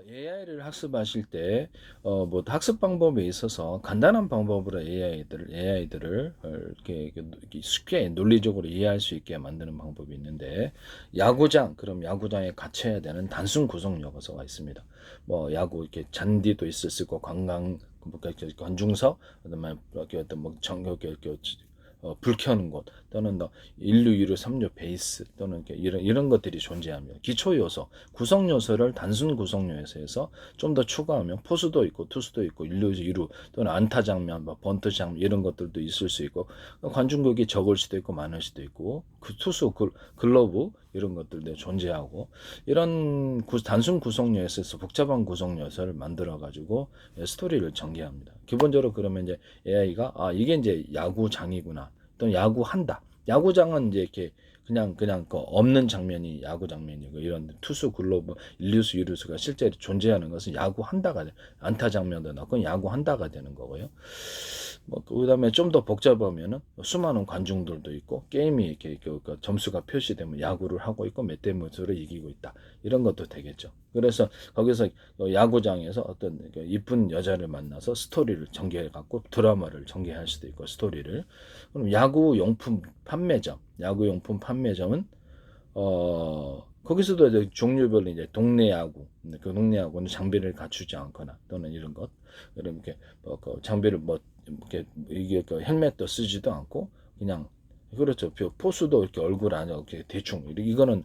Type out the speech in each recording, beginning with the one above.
AI를 학습하실 때, 뭐, 학습 방법에 있어서 간단한 방법으로 AI들을 이렇게 쉽게 논리적으로 이해할 수 있게 만드는 방법이 있는데, 그럼 야구장에 갖춰야 되는 단순 구성 요소가 있습니다. 뭐, 야구, 이렇게 잔디도 있을 수 있고, 뭐, 관중석, 그다음에 이렇게 어떤 뭐, 불 켜는 곳 또는 1루, 2루, 3루 베이스 또는 이런 것들이 존재합니다. 기초 요소, 구성 요소를 단순 구성 요소에서 좀 더 추가하면 포수도 있고 투수도 있고 1루, 2루 또는 안타 장면, 뭐 번트 장면 이런 것들도 있을 수 있고 관중국이 적을 수도 있고 많을 수도 있고 그 투수 글러브 이런 것들도 존재하고 이런 단순 구성 요소에서 복잡한 구성 요소를 만들어 가지고 스토리를 전개합니다. 기본적으로 그러면 이제 AI가 이게 이제 야구장이구나. 또는 야구한다. 야구장은 이제 이렇게 그냥 그 없는 장면이 야구 장면이고 이런 투수 글로브 1루수 2루수가 실제로 존재하는 것은 야구한다가 안타 장면도 나고 야구한다가 되는 거고요. 뭐 그다음에 좀 더 복잡하면은 수많은 관중들도 있고 게임이 이렇게 그 점수가 표시되면 야구를 하고 있고 몇 대 몇으로 이기고 있다. 이런 것도 되겠죠. 그래서 거기서 야구장에서 어떤 이쁜 여자를 만나서 스토리를 전개해 갖고 드라마를 전개할 수도 있고 스토리를. 그럼 야구 용품 판매점은 거기서도 이제 종류별로 이제 동네 야구, 그 동네 야구는 장비를 갖추지 않거나 또는 이런 것, 이렇게 그 장비를 뭐 이렇게 이게 그 헬멧도 쓰지도 않고 그냥 그렇죠. 포수도 이렇게 얼굴 안에 이렇게 대충 이거는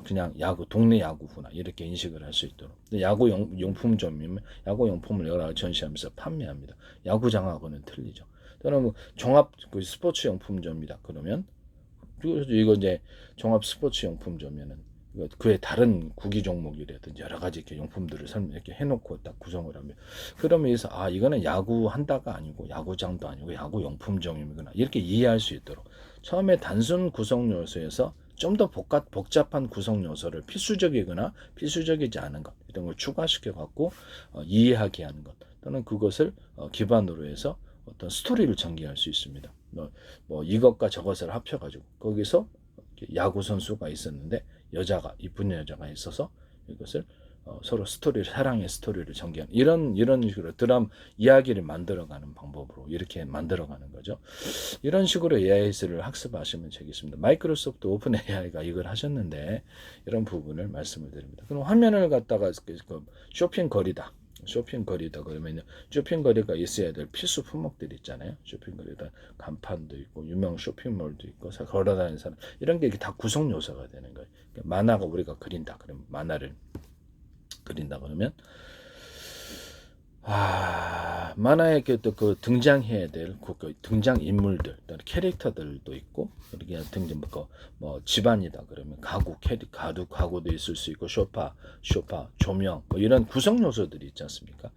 그냥 동네 야구구나 이렇게 인식을 할 수 있도록. 야구 용품점이면 야구 용품을 여러 가지 전시하면서 판매합니다. 야구장하고는 틀리죠. 또는 뭐 종합 그 스포츠 용품점이다 그러면 이거 이제 종합 스포츠 용품점에는 그의 다른 구기 종목이라든지 여러 가지 이렇게 용품들을 이렇게 해놓고 딱 구성을 하면 그러면서 이거는 야구 한다가 아니고 야구장도 아니고 야구 용품점이구나 이렇게 이해할 수 있도록 처음에 단순 구성 요소에서 좀 더 복잡한 구성 요소를 필수적이거나 필수적이지 않은 것 이런 걸 추가시켜 갖고 이해하게 하는 것 또는 그것을 기반으로 해서 어떤 스토리를 전개할 수 있습니다. 뭐 이것과 저것을 합쳐가지고 거기서 야구 선수가 있었는데 이쁜 여자가 있어서 이것을 서로 사랑의 스토리를 전개하는 이런 식으로 이야기를 만들어가는 방법으로 이렇게 만들어가는 거죠. 이런 식으로 AI를 학습하시면 되겠습니다. 마이크로소프트 오픈 AI가 이걸 하셨는데 이런 부분을 말씀을 드립니다. 그럼 화면을 갖다가 쇼핑거리다. 쇼핑거리다 그러면 쇼핑거리가 있어야 될 필수 품목들이 있잖아요. 쇼핑거리다 간판도 있고 유명 쇼핑몰도 있고 걸어다니는 사람 이런 게 다 구성 요소가 되는 거예요. 그러니까 만화가 우리가 그린다 그러면 만화를 그린다 그러면 만화에 그 등장해야 될 그 등장 인물들, 캐릭터들도 있고, 이렇게 등장 뭐 집안이다 그러면 가구도 있을 수 있고, 조명, 뭐 이런 구성 요소들이 있지 않습니까?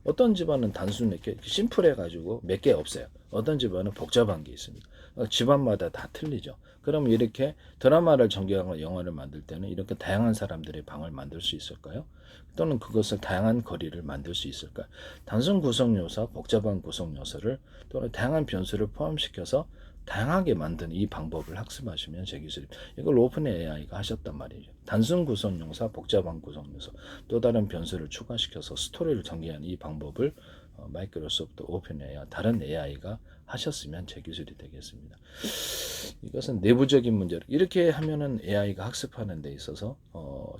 어떤 집안은 단순하게 심플해 가지고 몇 개 없어요. 어떤 집안은 복잡한 게 있습니다. 집안마다 다 틀리죠. 그럼 이렇게 드라마를 전개하거나 영화를 만들 때는 이렇게 다양한 사람들의 방을 만들 수 있을까요? 또는 그것을 다양한 거리를 만들 수 있을까? 단순 구성 요소, 복잡한 구성 요소를 또는 다양한 변수를 포함시켜서 다양하게 만드는 이 방법을 학습하시면 제 기술입니다. 이걸 오픈 AI가 하셨단 말이죠. 단순 구성 요소, 복잡한 구성 요소, 또 다른 변수를 추가시켜서 스토리를 전개하는 이 방법을 마이크로소프트 오픈 AI, 다른 AI가 하셨으면 제 기술이 되겠습니다. 이것은 내부적인 문제로 이렇게 하면은 AI가 학습하는 데 있어서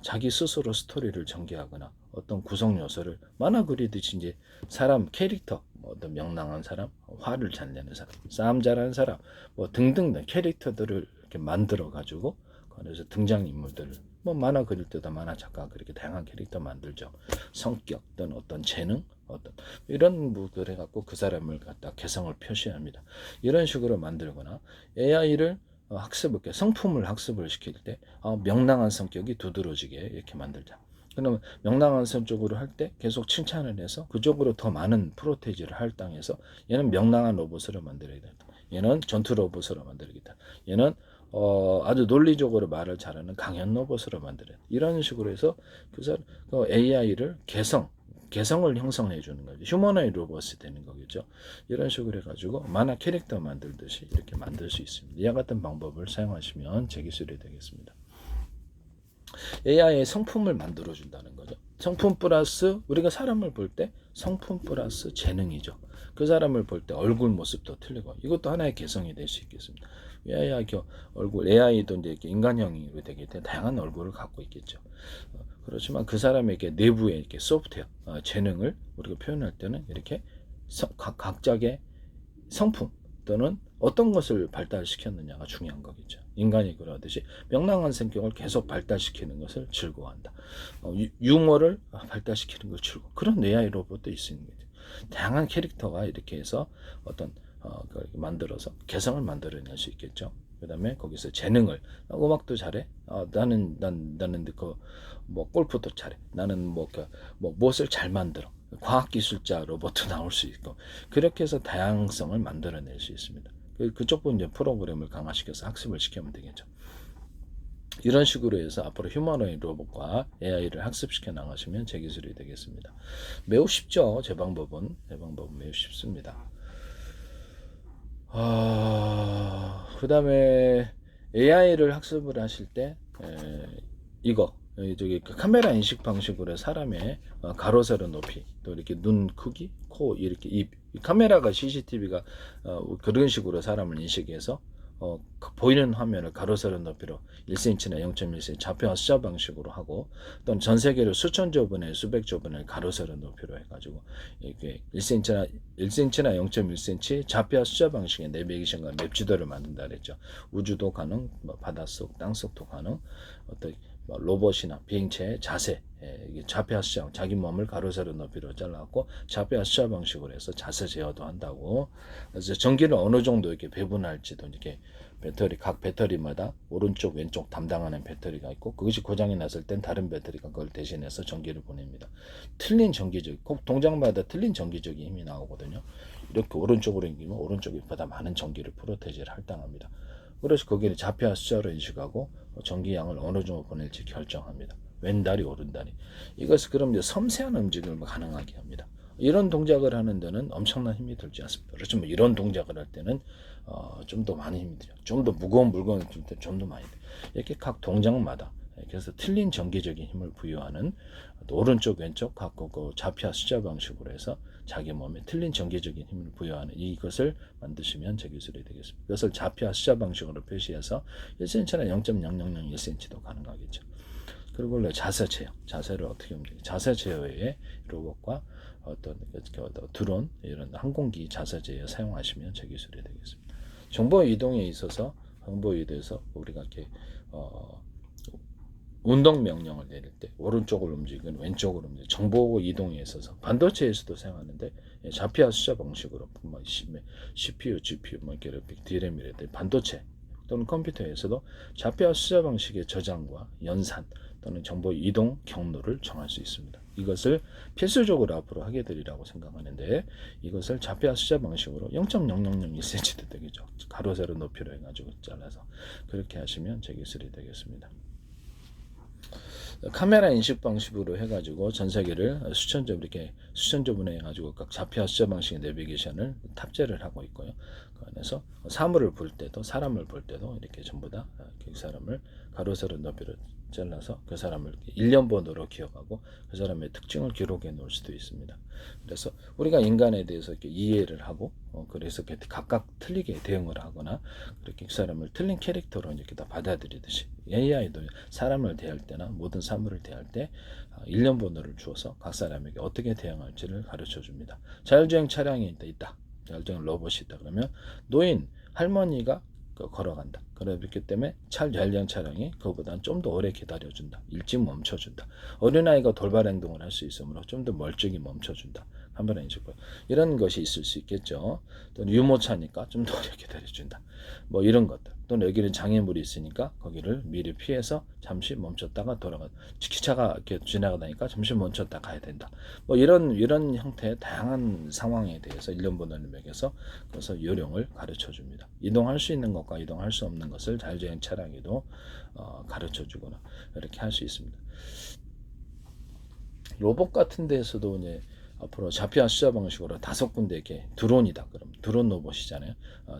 자기 스스로 스토리를 전개하거나 어떤 구성 요소를 만화 그리듯이 이제 사람 캐릭터 어떤 명랑한 사람, 화를 잘 내는 사람, 싸움 잘하는 사람 뭐 등등등 캐릭터들을 이렇게 만들어 가지고 그래서 등장 인물들을 뭐 만화 그릴 때도 만화 작가가 그렇게 다양한 캐릭터 만들죠. 성격 또는 어떤 재능 어떤 이런 부분을 해갖고 그 사람을 갖다 개성을 표시합니다. 이런 식으로 만들거나 AI를 성품을 학습을 시킬 때 명랑한 성격이 두드러지게 이렇게 만들자. 그러면 명랑한 성격으로 할 때 계속 칭찬을 해서 그쪽으로 더 많은 프로테이지를 할당해서 얘는 명랑한 로봇으로 만들어야겠다. 얘는 전투 로봇으로 만들겠다. 얘는 아주 논리적으로 말을 잘하는 강연 로봇으로 만들어야 돼. 이런 식으로 해서 그 AI를 개성을 형성해 주는 거죠. 휴머노이드 로봇이 되는 거겠죠. 이런 식으로 해가지고 만화 캐릭터 만들듯이 이렇게 만들 수 있습니다. 이와 같은 방법을 사용하시면 제 기술이 되겠습니다. AI의 성품을 만들어 준다는 거죠. 성품 플러스 우리가 사람을 볼 때 성품 플러스 재능이죠. 그 사람을 볼 때 얼굴 모습도 틀리고 이것도 하나의 개성이 될 수 있겠습니다. AI 얼굴 AI도 이제 인간형이 되게 다양한 얼굴을 갖고 있겠죠. 그렇지만 그 사람에게 내부의 이렇게 소프트웨어 재능을 우리가 표현할 때는 이렇게 각자의 성품 또는 어떤 것을 발달시켰느냐가 중요한 거겠죠. 인간이 그러듯이 명랑한 성격을 계속 발달시키는 것을 즐거워한다. 유머를 발달시키는 걸 즐거워. 그런 AI 로봇도 있는 거죠. 다양한 캐릭터가 이렇게 해서 어떤 만들어서 개성을 만들어낼 수 있겠죠. 그다음에 거기서 재능을 음악도 잘해. 나는 그뭐 골프도 잘해. 나는 무엇을 잘 만들어. 과학기술자 로봇도 나올 수 있고 그렇게 해서 다양성을 만들어낼 수 있습니다. 그쪽 분 이제 프로그램을 강화시켜서 학습을 시키면 되겠죠. 이런 식으로 해서 앞으로 휴머노id 로봇과 AI를 학습시켜 나가시면 제 기술이 되겠습니다. 매우 쉽죠. 제 방법은 매우 쉽습니다. 그 다음에 AI를 학습을 하실 때 이거 저기 카메라 인식 방식으로 사람의 가로 세로 높이 또 이렇게 눈 크기 코 이렇게 입 카메라가 CCTV가 그런 식으로 사람을 인식해서 보이는 화면을 가로 세로 높이로 1cm나 0.1cm 좌표와 숫자 방식으로 하고 또는 전 세계를 수천조 분의 수백조 분의 가로 세로 높이로 해가지고 이렇게 1cm나 0.1cm 좌표와 숫자 방식의 내비게이션과 맵 지도를 만든다 그랬죠. 우주도 가능, 바닷속, 땅속도 가능, 어떤 로봇이나 비행체의 자세, 좌표 숫자, 자기 몸을 가로 세로 높이로 잘라갖고 좌표 숫자 방식으로 해서 자세 제어도 한다고. 그래서 전기를 어느 정도 이렇게 배분할지도 이렇게 각 배터리마다 오른쪽 왼쪽 담당하는 배터리가 있고 그것이 고장이 났을 땐 다른 배터리가 그걸 대신해서 전기를 보냅니다. 틀린 전기적 꼭 동작마다 틀린 전기적인 힘이 나오거든요. 이렇게 오른쪽으로 당기면 오른쪽이 보다 많은 전기를 프로테지를 할당합니다. 그래서 거기를 좌표와 숫자로 인식하고 전기량을 어느 정도 보낼지 결정합니다. 왼다리 오른다리. 이것을 그럼 이제 섬세한 움직임을 가능하게 합니다. 이런 동작을 하는 데는 엄청난 힘이 들지 않습니다. 그렇지만 이런 동작을 할 때는 좀 더 많은 힘이 들죠. 좀 더 무거운 물건을 들 때 좀 더 많이 들죠. 이렇게 각 동작마다 그래서 틀린 전기적인 힘을 부여하는 오른쪽 왼쪽 갖고 그 좌표 숫자 방식으로 해서 자기 몸에 틀린 전기적인 힘을 부여하는 이것을 만드시면 제 기술이 되겠습니다. 그것을 좌표 숫자 방식으로 표시해서 1cm나 0.0001cm도 가능하겠죠. 그리고 자세 제어, 자세를 어떻게 움직이죠? 자세 제어에 로봇과 어떤 드론 이런 항공기 자세 제어 사용하시면 제 기술이 되겠습니다. 정보 이동에 있어서 정보 이동에서 우리가 이렇게 운동 명령을 내릴 때 오른쪽을 움직이는 왼쪽으로 움직이는 정보 이동에 있어서 반도체에서도 사용하는데 좌표 숫자 방식으로 CPU, GPU, 그래픽, DRAM이라든지 반도체 또는 컴퓨터에서도 좌표 숫자 방식의 저장과 연산 또는 정보 이동 경로를 정할 수 있습니다. 이것을 필수적으로 앞으로 하게 되리라고 생각하는데 이것을 좌표 숫자 방식으로 0.0001cm도 되겠죠. 가로 세로 높이로 해가지고 잘라서 그렇게 하시면 제 기술이 되겠습니다. 카메라 인식 방식으로 해가지고 전 세계를 수천조 분해 해가지고 각 좌표 숫자 방식의 내비게이션을 탑재를 하고 있고요. 그 안에서 사물을 볼 때도 사람을 볼 때도 이렇게 전부 다 그 사람을 가로 세로 높이로 잘라서 그 사람을 일련번호로 기억하고 그 사람의 특징을 기록해 놓을 수도 있습니다. 그래서 우리가 인간에 대해서 이렇게 이해를 하고 그래서 각각 틀리게 대응을 하거나 그렇게 그 사람을 틀린 캐릭터로 이렇게 다 받아들이듯이 AI도 사람을 대할 때나 모든 사물을 대할 때 일련번호를 주어서 각 사람에게 어떻게 대응할지를 가르쳐 줍니다. 자율주행 차량이 있다. 자율주행 로봇이 있다. 그러면 노인 할머니가 걸어간다. 그렇기 때문에 자율주행 차량이 그보다는 좀 더 오래 기다려준다. 일찍 멈춰준다. 어린아이가 돌발 행동을 할 수 있으므로 좀 더 멀찍이 멈춰준다. 카메라 인식 이런 것이 있을 수 있겠죠. 또는 유모차니까 좀 더 오래 기다려준다. 뭐 이런 것들. 또는 여기는 장애물이 있으니까 거기를 미리 피해서 잠시 멈췄다가 돌아가. 기차가 이렇게 지나가다니까 잠시 멈췄다 가야 된다. 뭐 이런 형태의 다양한 상황에 대해서 일련번호를 매겨서 그래서 요령을 가르쳐 줍니다. 이동할 수 있는 것과 이동할 수 없는 것을 자율주행 차량에도 가르쳐 주거나 이렇게 할 수 있습니다. 로봇 같은 데에서도 이제 앞으로 자피아 수자 방식으로 5군데 이렇게 드론이다. 그럼 드론 로봇이잖아요.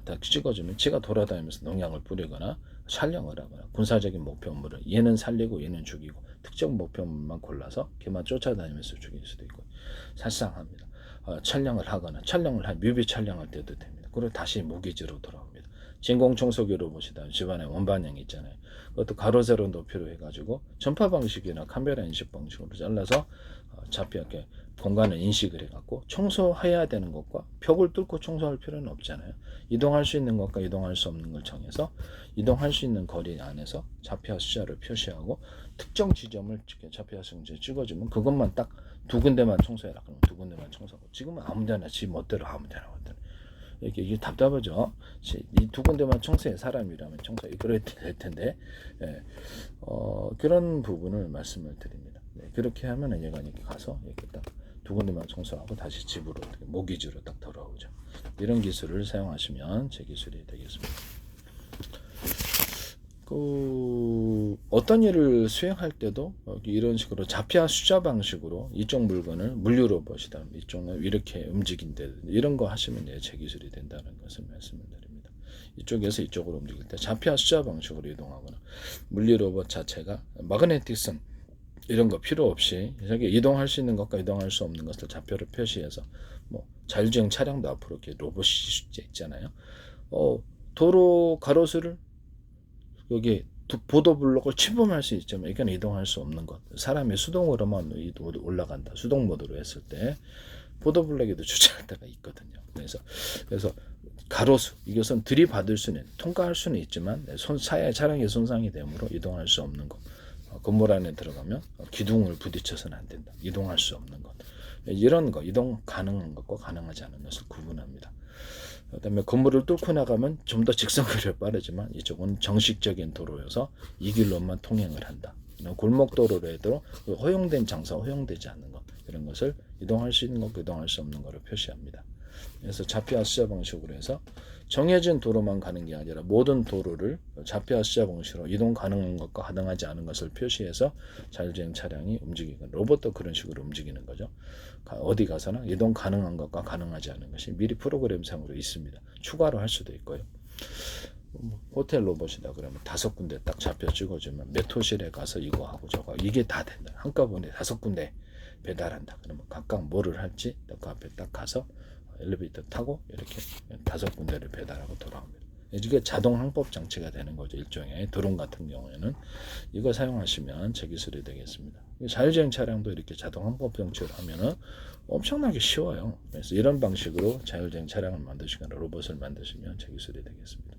다 찍어주면 지가 돌아다니면서 농약을 뿌리거나 촬영을 하거나 군사적인 목표물을 얘는 살리고 얘는 죽이고 특정 목표물만 골라서 걔만 쫓아다니면서 죽일 수도 있고 살상합니다. 촬영을 하거나 뮤비 촬영할 때도 됩니다. 그리고 다시 무기지로 돌아옵니다. 진공청소기 로봇이다. 집안에 원반형 있잖아요. 그것도 가로 세로 높이로 해가지고 전파 방식이나 카메라 인식 방식으로 잘라서 잡히게 공간을 인식을 해갖고 청소해야 되는 것과 벽을 뚫고 청소할 필요는 없잖아요. 이동할 수 있는 것과 이동할 수 없는 걸 정해서 이동할 수 있는 거리 안에서 자피아 숫자를 표시하고 특정 지점을 자피아 숫자 찍어주면 그것만 딱 2군데만 청소해라. 그러면 2군데만 청소하고 지금은 아무데나 지 멋대로 아무데나 이게 답답하죠. 이 2군데만 청소해 사람이라면 청소해 그래야 될 텐데 그런 부분을 말씀을 드립니다. 네, 그렇게 하면 얘가 이렇게 가서 이렇게 딱 2군데만 청소하고 다시 집으로 모기지로 딱 돌아오죠. 이런 기술을 사용하시면 제 기술이 되겠습니다. 어떤 일을 수행할 때도 이런 식으로 자피아 숫자 방식으로 이쪽 물건을 물류 로봇이다. 이쪽은 이렇게 움직인다. 이런 거 하시면 제 기술이 된다는 것을 말씀을 드립니다. 이쪽에서 이쪽으로 움직일 때 자피아 숫자 방식으로 이동하거나 물류 로봇 자체가 마그네틱선 이런 거 필요 없이 저기 이동할 수 있는 것과 이동할 수 없는 것을 좌표를 표시해서 뭐 자율주행 차량도 앞으로 이렇게 로봇이 있잖아요. 도로 가로수를 여기 보도블록을 침범할 수 있지만 이건 이동할 수 없는 것. 사람이 수동으로만 올라간다. 수동 모드로 했을 때 보도블록에도 주차할 때가 있거든요. 그래서 가로수 이것은 들이받을 수는 통과할 수는 있지만 차량의 손상이 되므로 이동할 수 없는 것. 건물 안에 들어가면 기둥을 부딪혀서는 안 된다. 이동할 수 없는 것. 이런 거 이동 가능한 것과 가능하지 않은 것을 구분합니다. 그다음에 건물을 뚫고 나가면 좀 더 직선거리가 빠르지만 이쪽은 정식적인 도로여서 이 길로만 통행을 한다. 골목도로로 해도 허용된 장사, 허용되지 않는 것 이런 것을 이동할 수 있는 것, 이동할 수 없는 것을 표시합니다. 그래서 자피아 숫자 방식으로 해서 정해진 도로만 가는 게 아니라 모든 도로를 자피아 숫자 방식으로 이동 가능한 것과 가능하지 않은 것을 표시해서 자율주행 차량이 움직이고 로봇도 그런 식으로 움직이는 거죠. 어디 가서나 이동 가능한 것과 가능하지 않은 것이 미리 프로그램상으로 있습니다. 추가로 할 수도 있고요. 호텔 로봇이다 그러면 5군데 딱 잡혀 찍어주면 메토실에 가서 이거 하고 저거 이게 다 된다. 한꺼번에 5군데 배달한다. 그러면 각각 뭐를 할지 그 앞에 딱 가서 엘리베이터 타고 이렇게 5군데를 배달하고 돌아옵니다. 이게 자동 항법 장치가 되는 거죠. 일종의 드론 같은 경우에는 이거 사용하시면 제 기술이 되겠습니다. 자율주행 차량도 이렇게 자동 항법 장치를 하면은 엄청나게 쉬워요. 그래서 이런 방식으로 자율주행 차량을 만드시거나 로봇을 만드시면 제 기술이 되겠습니다.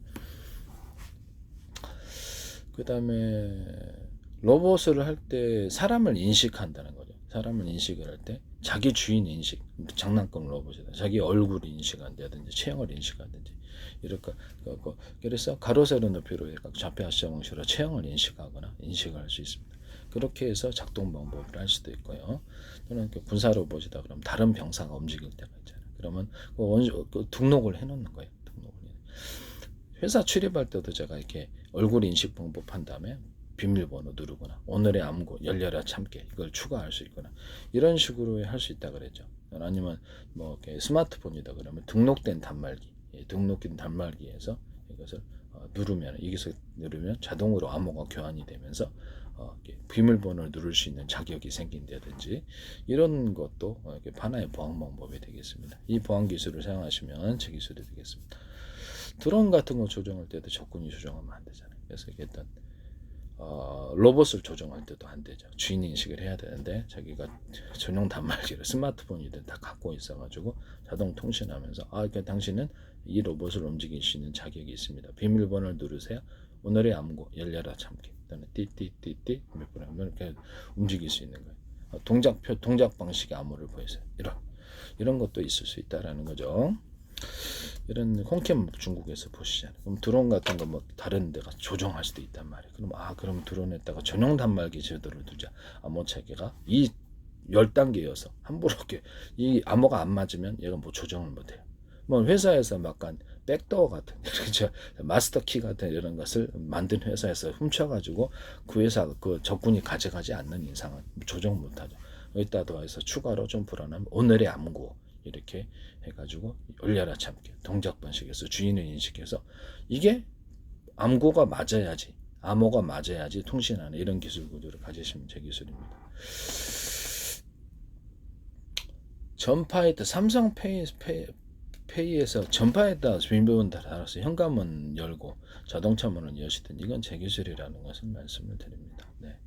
그 다음에 로봇을 할 때 사람을 인식한다는 거죠. 사람을 인식을 할 때 자기 주인 인식, 장난감 로봇이다. 자기 얼굴 인식한다든지 체형을 인식한다든지 이렇게 그래서 가로세로 높이로 좌표 숫자 방식으로 체형을 인식하거나 인식을 할 수 있습니다. 그렇게 해서 작동 방법을 할 수도 있고요. 또는 군사 로봇이다 그러면 다른 병사가 움직일 때가 있잖아요. 그러면 등록을 해놓는 거예요. 회사 출입할 때도 제가 이렇게 얼굴 인식 방법 한 다음에 비밀번호 누르거나 오늘의 암고 열려라 참깨 이걸 추가할 수 있거나 이런 식으로 할 수 있다 그랬죠. 아니면 뭐 스마트폰이다 그러면 등록된 단말기 등록된 단말기에서 이것을 누르면 여기서 누르면 자동으로 암호가 교환이 되면서 비밀번호를 누를 수 있는 자격이 생긴다든지 이런 것도 하나의 보안 방법이 되겠습니다. 이 보안 기술을 사용하시면 제 기술이 되겠습니다. 드론 같은 거 조정할 때도 적군이 조정하면 안 되잖아요. 그래서 이게 일단 로봇을 조정할 때도 안 되죠. 주인 인식을 해야 되는데 자기가 전용 단말기를 스마트폰이든 다 갖고 있어가지고 자동 통신하면서 그러니까 당신은 이 로봇을 움직일 수 있는 자격이 있습니다. 비밀번호를 누르세요. 오늘의 암고 열려라 참깨. 그다음에 띠띠띠띠 몇 번 하면 이렇게 움직일 수 있는 거예요. 동작 방식의 암호를 보여서요. 이런 것도 있을 수 있다라는 거죠. 이런 홈캠 중국에서 보시잖아요. 그럼 드론 같은 거 뭐 다른 데가 조정할 수도 있단 말이에요. 그럼 드론에다가 전용 단말기 제도를 두자. 암호 체계가 이 10단계여서 함부로 이렇게 이 암호가 안 맞으면 얘가 뭐 조정을 못 해요. 뭐 회사에서 약간 백도어 같은 그렇죠. 마스터 키 같은 이런 것을 만든 회사에서 훔쳐가지고 그 회사 그 적군이 가져가지 않는 이상은 조정 못 하죠. 여기다도 해서 추가로 좀 불어나면 오늘의 암구 이렇게 해가지고 올려라 참기 동작 번식에서 주인을 인식해서 이게 암구가 맞아야지 암호가 맞아야지 통신하는 이런 기술 구조를 가지시면 제 기술입니다. 전파이트 삼성페이에서 전파에다 비밀번호 달아서 현관문 열고 자동차 문은 여시든 이건 제 기술이라는 것을 말씀을 드립니다. 네.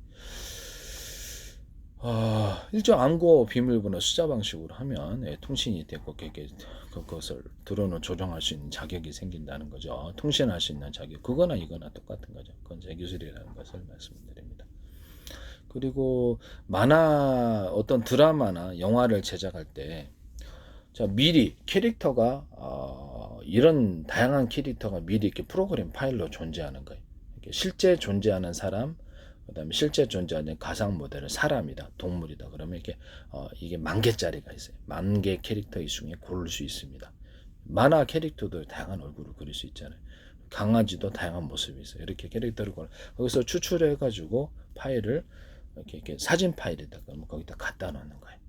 일정 암고 비밀번호 숫자 방식으로 하면 통신이 되고 그것을 드론을 조정할 수 있는 자격이 생긴다는 거죠. 통신할 수 있는 자격 그거나 이거나 똑같은 거죠. 그건 제 기술이라는 것을 말씀드립니다. 그리고 만화 어떤 드라마나 영화를 제작할 때 자, 미리 캐릭터가 이런 다양한 캐릭터가 미리 이렇게 프로그램 파일로 존재하는 거예요. 이렇게 실제 존재하는 사람, 그다음에 실제 존재하는 가상 모델은 사람이다, 동물이다. 그러면 이게 이게 10,000개짜리가 있어요. 10,000개 캐릭터 이 중에 고를 수 있습니다. 만화 캐릭터도 다양한 얼굴을 그릴 수 있잖아요. 강아지도 다양한 모습이 있어요. 이렇게 캐릭터를 거기서 추출해가지고 파일을 이렇게 사진 파일에다가 거기다 갖다 놓는 거예요.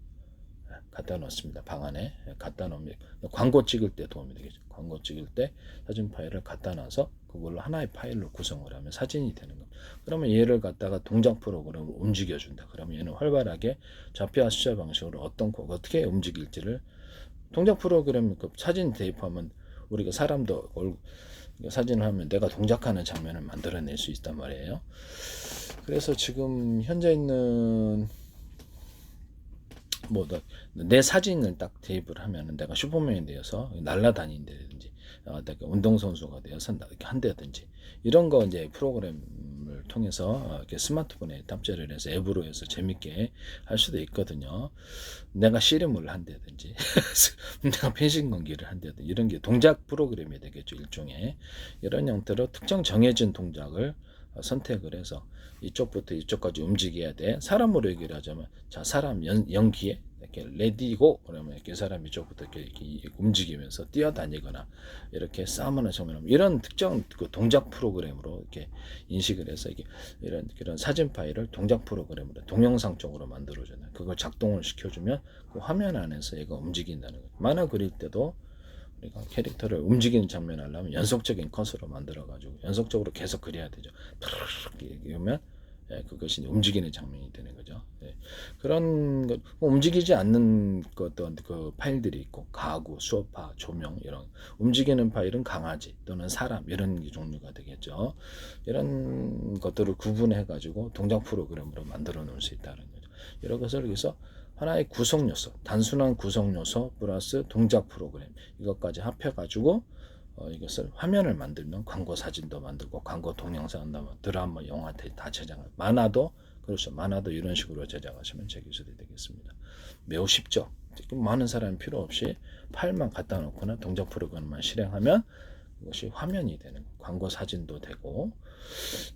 갖다 놓습니다. 방 안에 갖다 놓으면 광고 찍을 때 도움이 되겠죠. 광고 찍을 때 사진 파일을 갖다 놔서 그걸로 하나의 파일로 구성을 하면 사진이 되는 겁니다. 그러면 얘를 갖다가 동작 프로그램을 움직여준다. 그러면 얘는 활발하게 좌표와 숫자 방식으로 어떻게 움직일지를 동작 프로그램 그 사진 대입하면 우리가 사람도 사진을 하면 내가 동작하는 장면을 만들어낼 수 있단 말이에요. 그래서 지금 현재 있는 내 사진을 딱 대입을 하면 내가 슈퍼맨이 되어서 날아다닌다든지 내가 운동선수가 되어서 이렇게 한다든지 이런 거 이제 프로그램을 통해서 이렇게 스마트폰에 탑재를 해서 앱으로 해서 재밌게 할 수도 있거든요. 내가 씨름을 한다든지 내가 펜싱 경기를 한다든지 이런 게 동작 프로그램이 되겠죠. 일종의 이런 형태로 특정 정해진 동작을 선택을 해서 이쪽부터 이쪽까지 움직여야 돼. 사람으로 얘기를 하자면 자 사람 연기에 이렇게 레디고 그러면 이렇게 사람 이쪽부터 이렇게 움직이면서 뛰어다니거나 이렇게 싸움하는 장면 이런 특정 그 동작 프로그램으로 이렇게 인식을 해서 이게 이런 사진 파일을 동작 프로그램으로 동영상 쪽으로 만들어주는 그걸 작동을 시켜주면 그 화면 안에서 얘가 움직인다는 거예요. 만화 그릴 때도 우리가 캐릭터를 움직이는 장면 하려면 연속적인 컷으로 만들어가지고 연속적으로 계속 그려야 되죠. 이러면 그것이 움직이는 장면이 되는 거죠. 그런 것, 움직이지 않는 어떤 그 파일들이 있고 가구, 소파, 조명 이런 움직이는 파일은 강아지 또는 사람 이런 종류가 되겠죠. 이런 것들을 구분해가지고 동작 프로그램으로 만들어 놓을 수 있다는 거죠. 이런 것을 여기서 하나의 구성 요소, 단순한 구성 요소 플러스 동작 프로그램 이것까지 합해가지고 이것을 화면을 만들면 광고 사진도 만들고 광고 동영상 드라마, 영화 다 제작을 만화도 그렇죠. 만화도 이런 식으로 제작하시면 제 기술이 되겠습니다. 매우 쉽죠. 많은 사람이 필요 없이 파일만 갖다 놓거나 동작 프로그램만 실행하면 이것이 화면이 되는 광고 사진도 되고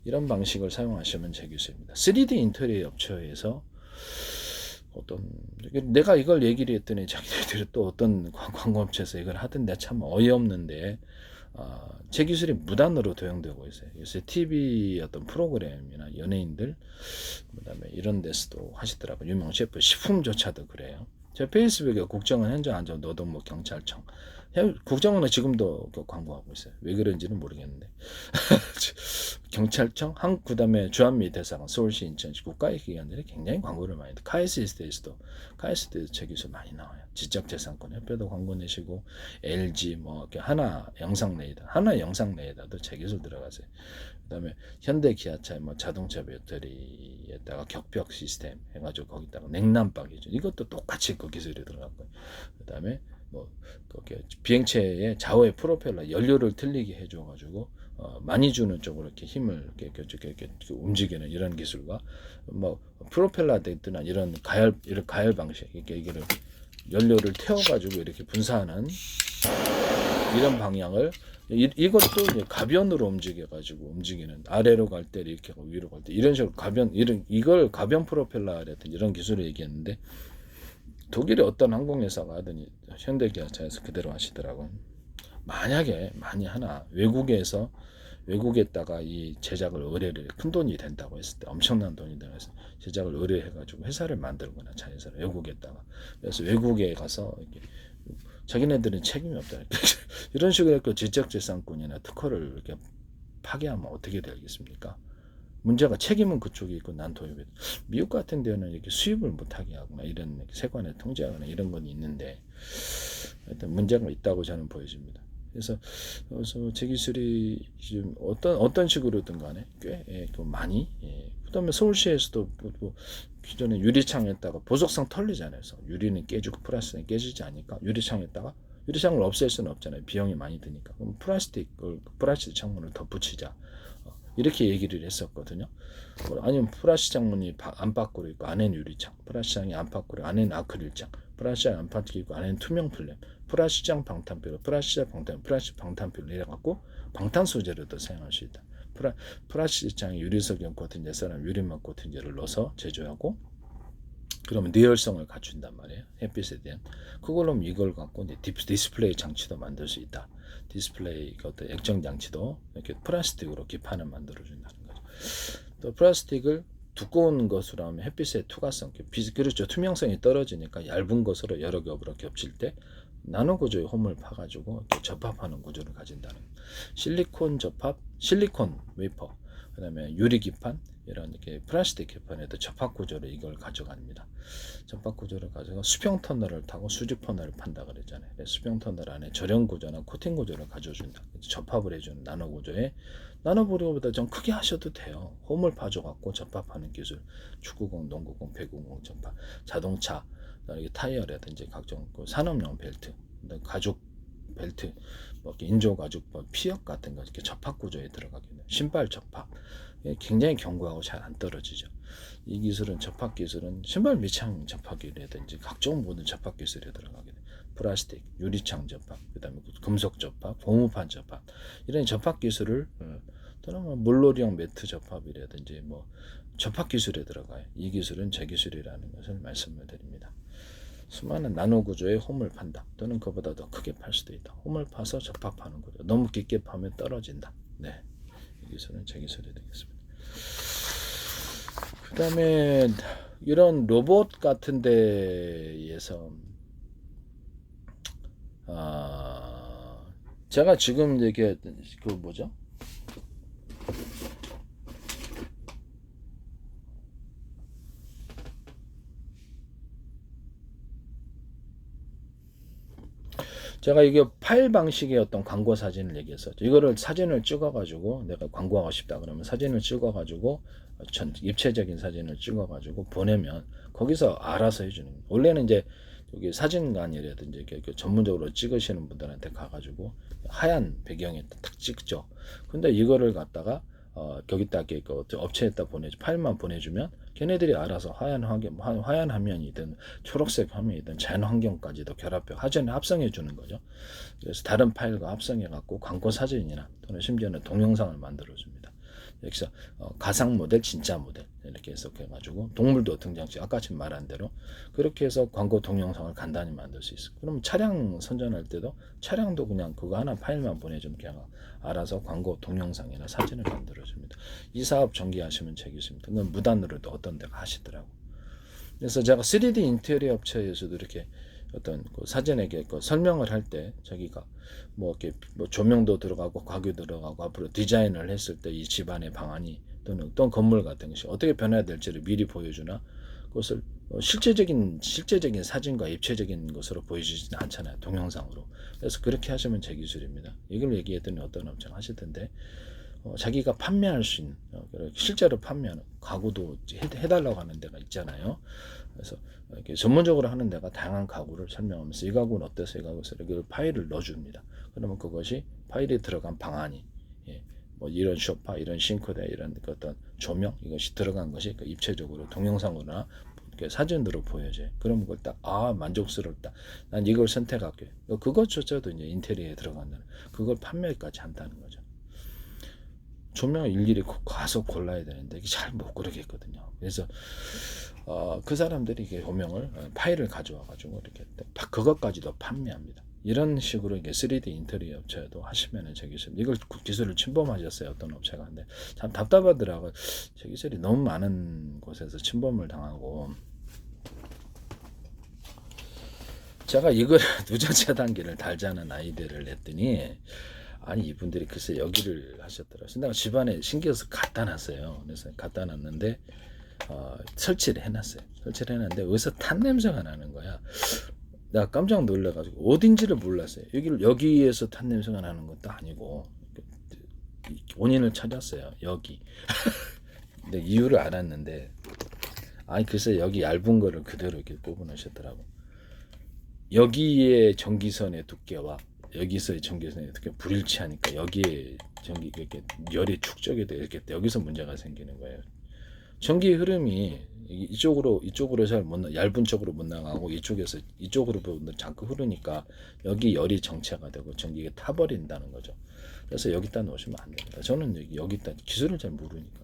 이런 방식을 사용하시면 제 기술입니다. 3D 인테리어 업체에서 내가 이걸 얘기를 했더니 자기들이 또 어떤 광고업체에서 이걸 하던데 참 어이없는데 제 기술이 무단으로 도용되고 있어요. 요새 TV 어떤 프로그램이나 연예인들 그다음에 이런 데서도 하시더라고요. 유명 셰프 식품조차도 그래요. 제 페이스북에 국정원 현장 안전 노동부 경찰청 국정원은 지금도 광고하고 있어요. 왜 그런지는 모르겠는데 경찰청, 그다음에 주한미 대사관, 서울시, 인천시 국가의 기관들이 굉장히 광고를 많이 해요. 카이스트에서도 제 기술 많이 나와요. 지적재산권 협회도 광고 내시고 LG 이렇게 하나 영상 레이더도 제 기술 들어가세요. 그다음에 현대 기아차 자동차 배터리에다가 격벽 시스템 해가지고 거기다가 냉난방이죠. 이것도 똑같이 그 기술이 들어갔고요. 그다음에 비행체의 좌우의 프로펠러 연료를 틀리게 해줘가지고 많이 주는 쪽으로 이렇게 힘을 이렇게 움직이는 이런 기술과 프로펠러 됐거나 이런 가열 방식 이거를 연료를 태워가지고 이렇게 분사하는 이런 방향을 이것도 가변으로 움직이는 아래로 갈 때 이렇게 하고 위로 갈 때 이런 식으로 이걸 가변 프로펠러라든 이런 기술을 얘기했는데 독일의 어떤 항공회사가 하더니 현대기아차에서 그대로 하시더라고요. 만약에 하나 외국에서 외국에다가 이 제작을 의뢰를 큰 돈이 된다고 했을 때 엄청난 돈이 들어서 제작을 의뢰해가지고 회사를 만들거나 자회사를 외국에다가 그래서 외국에 가서 이렇게 자기네들은 책임이 없다 이런 식으로 그 지적재산권이나 특허를 이렇게 파괴하면 어떻게 되겠습니까? 문제가 책임은 그쪽에 있고 난 도입해. 미국 같은 데는 이렇게 수입을 못하게 하거나 이런 세관을 통제하거나 이런 건 있는데 일단 문제가 있다고 저는 보여집니다. 그래서 제 기술이 지금 어떤 식으로든 간에 꽤 많이 그다음에 서울시에서도 기존에 유리창에다가 보석상 털리잖아요. 그래서 유리는 깨지고 플라스틱은 깨지지 않으니까 유리창에다가 유리창을 없앨 수는 없잖아요. 비용이 많이 드니까. 그럼 플라스틱 창문을 덧붙이자. 이렇게 얘기를 했었거든요. 아니면 플라스틱 창문이 안팎으로 있고 안에는 유리창, 플라스틱 창이 안팎으로 안에는 아크릴창, 플라스틱 안팎이 있고 안에는 투명 필름, 플라스틱 방탄필로, 플라스틱 방탄필로 이래갖고 방탄 소재로도 사용할 수 있다. 플라스틱 창이 유리석이랑 코팅제, 사람 유리막 코팅제를 넣어서 제조하고 그러면 내열성을 갖춘단 말이에요. 햇빛에 대한. 그걸로 이걸 갖고 이제 디스플레이 장치도 만들 수 있다. 디스플레이 어떤 액정 장치도 이렇게 플라스틱으로 기판을 만들어준다는 거죠. 또 플라스틱을 두꺼운 것으로 하면 햇빛의 투과성, 그렇죠. 투명성이 떨어지니까 얇은 것으로 여러 겹으로 겹칠 때 나노 구조의 홈을 파가지고 접합하는 구조를 가진다는 실리콘 접합, 실리콘 웨이퍼, 그다음에 유리 기판 이런 이렇게 플라스틱 기판에도 접합 구조로 이걸 가져갑니다. 접합 구조를 가져가 수평 터널을 타고 수직 터널을 판다 그랬잖아요. 수평 터널 안에 절연 구조나 코팅 구조를 가져준다. 접합을 해주는 나노 구조에 나노 보리보다 좀 크게 하셔도 돼요. 홈을 파줘갖고 접합하는 기술, 축구공, 농구공, 배구공 접합, 자동차, 타이어라든지 각종 산업용 벨트, 가죽 벨트, 인조 가죽 피혁 같은 거 이렇게 접합 구조에 들어가게 돼요. 신발 접합 굉장히 견고하고 잘 안 떨어지죠. 이 기술은 접합 기술은 신발 밑창 접합이라든지 각종 모든 접합 기술에 들어가게 돼요. 플라스틱, 유리창 접합, 그다음에 금속 접합, 고무판 접합 이런 접합 기술을 또는 물놀이용 매트 접합이라든지 접합 기술에 들어가요. 이 기술은 제 기술이라는 것을 말씀을 드립니다. 수많은 나노 구조의 홈을 판다. 또는 그보다 더 크게 팔 수도 있다. 홈을 파서 접합하는 거죠. 너무 깊게 파면 떨어진다. 네, 이 기술은 제 기술이 되겠습니다. 그 다음에 이런 로봇 같은 데에서 제가 지금 이게 뭐죠? 제가 이게 파일 방식의 어떤 광고 사진을 얘기했었죠. 이거를 사진을 찍어가지고 내가 광고하고 싶다 그러면 사진을 찍어가지고 입체적인 사진을 찍어가지고 보내면 거기서 알아서 해주는 거예요. 원래는 이제 여기 사진관이라든지 이렇게 전문적으로 찍으시는 분들한테 가가지고 하얀 배경에 딱 찍죠. 근데 이거를 갖다가 거기다 이렇게 업체에다 파일만 보내주면 걔네들이 알아서 하얀 화면이든 초록색 화면이든 자연 환경까지도 결합해 사진에 합성해 주는 거죠. 그래서 다른 파일과 합성해 갖고 광고 사진이나 또는 심지어는 동영상을 만들어 줍니다. 여기서 가상 모델, 진짜 모델 이렇게 해석해가지고 동물도 등장시 아까 지금 말한 대로 그렇게 해서 광고 동영상을 간단히 만들 수 있어요. 그럼 차량 선전할 때도 차량도 그냥 그거 하나 파일만 보내주면 그냥 알아서 광고 동영상이나 사진을 만들어줍니다. 이 사업 전개하시면 되겠습니다. 그건 무단으로도 어떤 데가 하시더라고. 그래서 제가 3D 인테리어 업체에서도 이렇게 어떤 사진에게 설명을 할 때 자기가 이렇게 조명도 들어가고 가구 들어가고 앞으로 디자인을 했을 때 이 집안의 방안이 또는 어떤 건물 같은 것이 어떻게 변해야 될지를 미리 보여주나 그것을 실제적인 사진과 입체적인 것으로 보여주지는 않잖아요. 동영상으로. 그래서 그렇게 하시면 제 기술입니다. 이걸 얘기했더니 어떤 업체가 하시던데 자기가 판매할 수 있는 실제로 판매하는 가구도 해달라고 하는 데가 있잖아요. 그래서 이렇게 전문적으로 하는 데가 다양한 가구를 설명하면서 이 가구는 어때서 이 가구에서 이렇게 파일을 넣어줍니다. 그러면 그것이 파일에 들어간 방안이 이런 소파, 이런 싱크대, 이런 어떤 조명 이것이 들어간 것이 입체적으로 동영상으로나 사진으로 보여져요. 그러면 그걸 딱 만족스럽다. 난 이걸 선택할게. 그것조차도 이제 인테리어에 들어간다는. 그걸 판매까지 한다는 거죠. 조명을 일일이 가서 골라야 되는데 이게 잘 못 고르겠거든요. 그래서 그 사람들이 이게 조명을 파일을 가져와 가지고 이렇게 그것까지도 판매합니다. 이런 식으로 이게 3D 인테리어 업체도 하시면은 제 기술 이걸 기술을 침범하셨어요 어떤 업체가. 근데 참 답답하더라고요. 제 기술이 너무 많은 곳에서 침범을 당하고 제가 이걸 누전차 단계를 달자는 아이디어를 냈더니 아니 이분들이 글쎄 여기를 하셨더라고요. 내가 집안에 신기해서 갖다 놨어요. 그래서 갖다 놨는데 설치를 해놨어요. 설치를 해놨는데 여기서 탄 냄새가 나는 거야. 내가 깜짝 놀라가지고 어딘지를 몰랐어요. 여기에서 탄 냄새가 나는 것도 아니고 원인을 찾았어요. 여기. 근데 이유를 알았는데 아니 글쎄 여기 얇은 거를 그대로 이렇게 뽑아내셨더라고. 여기에 전기선의 두께와 여기서의 전기선의 두께 불일치하니까 여기에 전기 이렇게 열이 축적이 돼 이렇게 여기서 문제가 생기는 거예요. 전기 흐름이 이쪽으로 잘 못 얇은 쪽으로 못 나가고 이쪽에서 이쪽으로 자꾸 흐르니까 여기 열이 정체가 되고 전기가 타버린다는 거죠. 그래서 여기다 놓으시면 안 됩니다. 저는 여기다 기술을 잘 모르니까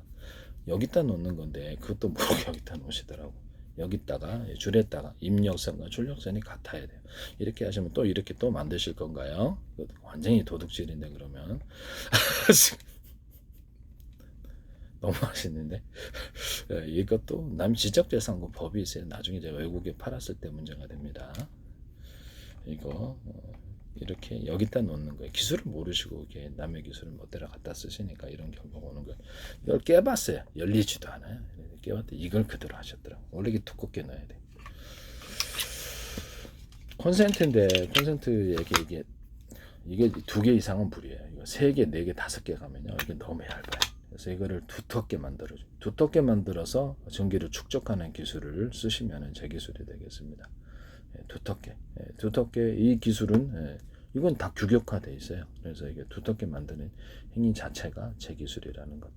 여기다 놓는 건데 그것도 모르고 여기다 놓으시더라고. 여기다가 줄에다가 입력선과 출력선이 같아야 돼요. 이렇게 하시면 또 이렇게 또 만드실 건가요? 완전히 도둑질인데 그러면 너무 맛있는데 이것도 남 지적재산권 법이 있어요. 나중에 이제 외국에 팔았을 때 문제가 됩니다. 이거 이렇게 여기다 놓는 거예요. 기술을 모르시고 이게 남의 기술을 멋대로 갖다 쓰시니까 이런 경우가 오는 거예요. 이걸 깨봤어요. 열리지도 않아요. 깨봤더니 이걸 그대로 하셨더라고. 원래 이게 두껍게 넣어야 돼. 콘센트인데 콘센트 이게 2개 이상은 불이에요. 이거 3개, 4개, 5개 가면요. 이게 너무 얇아요. 그래서 이거를 두텁게 만들어줘. 두텁게 만들어서 전기를 축적하는 기술을 쓰시면 제 기술이 되겠습니다. 두텁게 이 기술은 이건 다 규격화돼 있어요. 그래서 이게 두텁게 만드는 행위 자체가 제 기술이라는 것.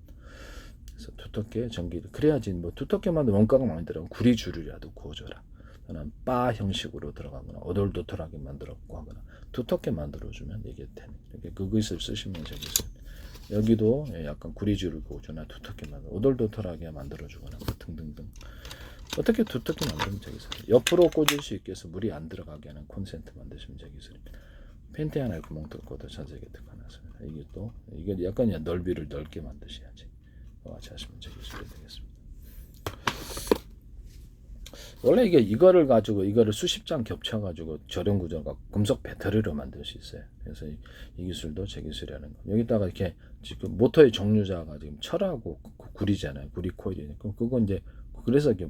그래서 두텁게 전기를 그래야지 뭐 두텁게 만든 원가가 많이 들어가면 구리줄이라도 구워줘라. 또는 바 형식으로 들어가거나 오돌도돌하게 만들었고 하거나 두텁게 만들어주면 이게 되는. 이렇게 그 기술 쓰시면 제 기술. 여기도 약간 구리줄을 구워주나 두텁게 오돌도돌하게 만들어주거나 뭐 등등등. 어떻게 두텁게 만들면 되겠어요? 옆으로 꽂을 수 있게 해서 물이 안 들어가게 하는 콘센트 만드시면 되겠습니다. 팬티 하나에 구멍 뚫고도 전세계 특화놨습니다. 이게 약간 넓이를 넓게 만드셔야지. 같이 하시면 되겠습니다. 원래 이거를 가지고 이거를 수십 장 겹쳐가지고 저렴 구조가 금속 배터리로 만들 수 있어요. 그래서 이 기술도 제 기술이라는 거. 여기다가 이렇게 지금 모터의 종류자가 지금 철하고 구리잖아요. 구리 코일이니까 그거 이제 그래서 이게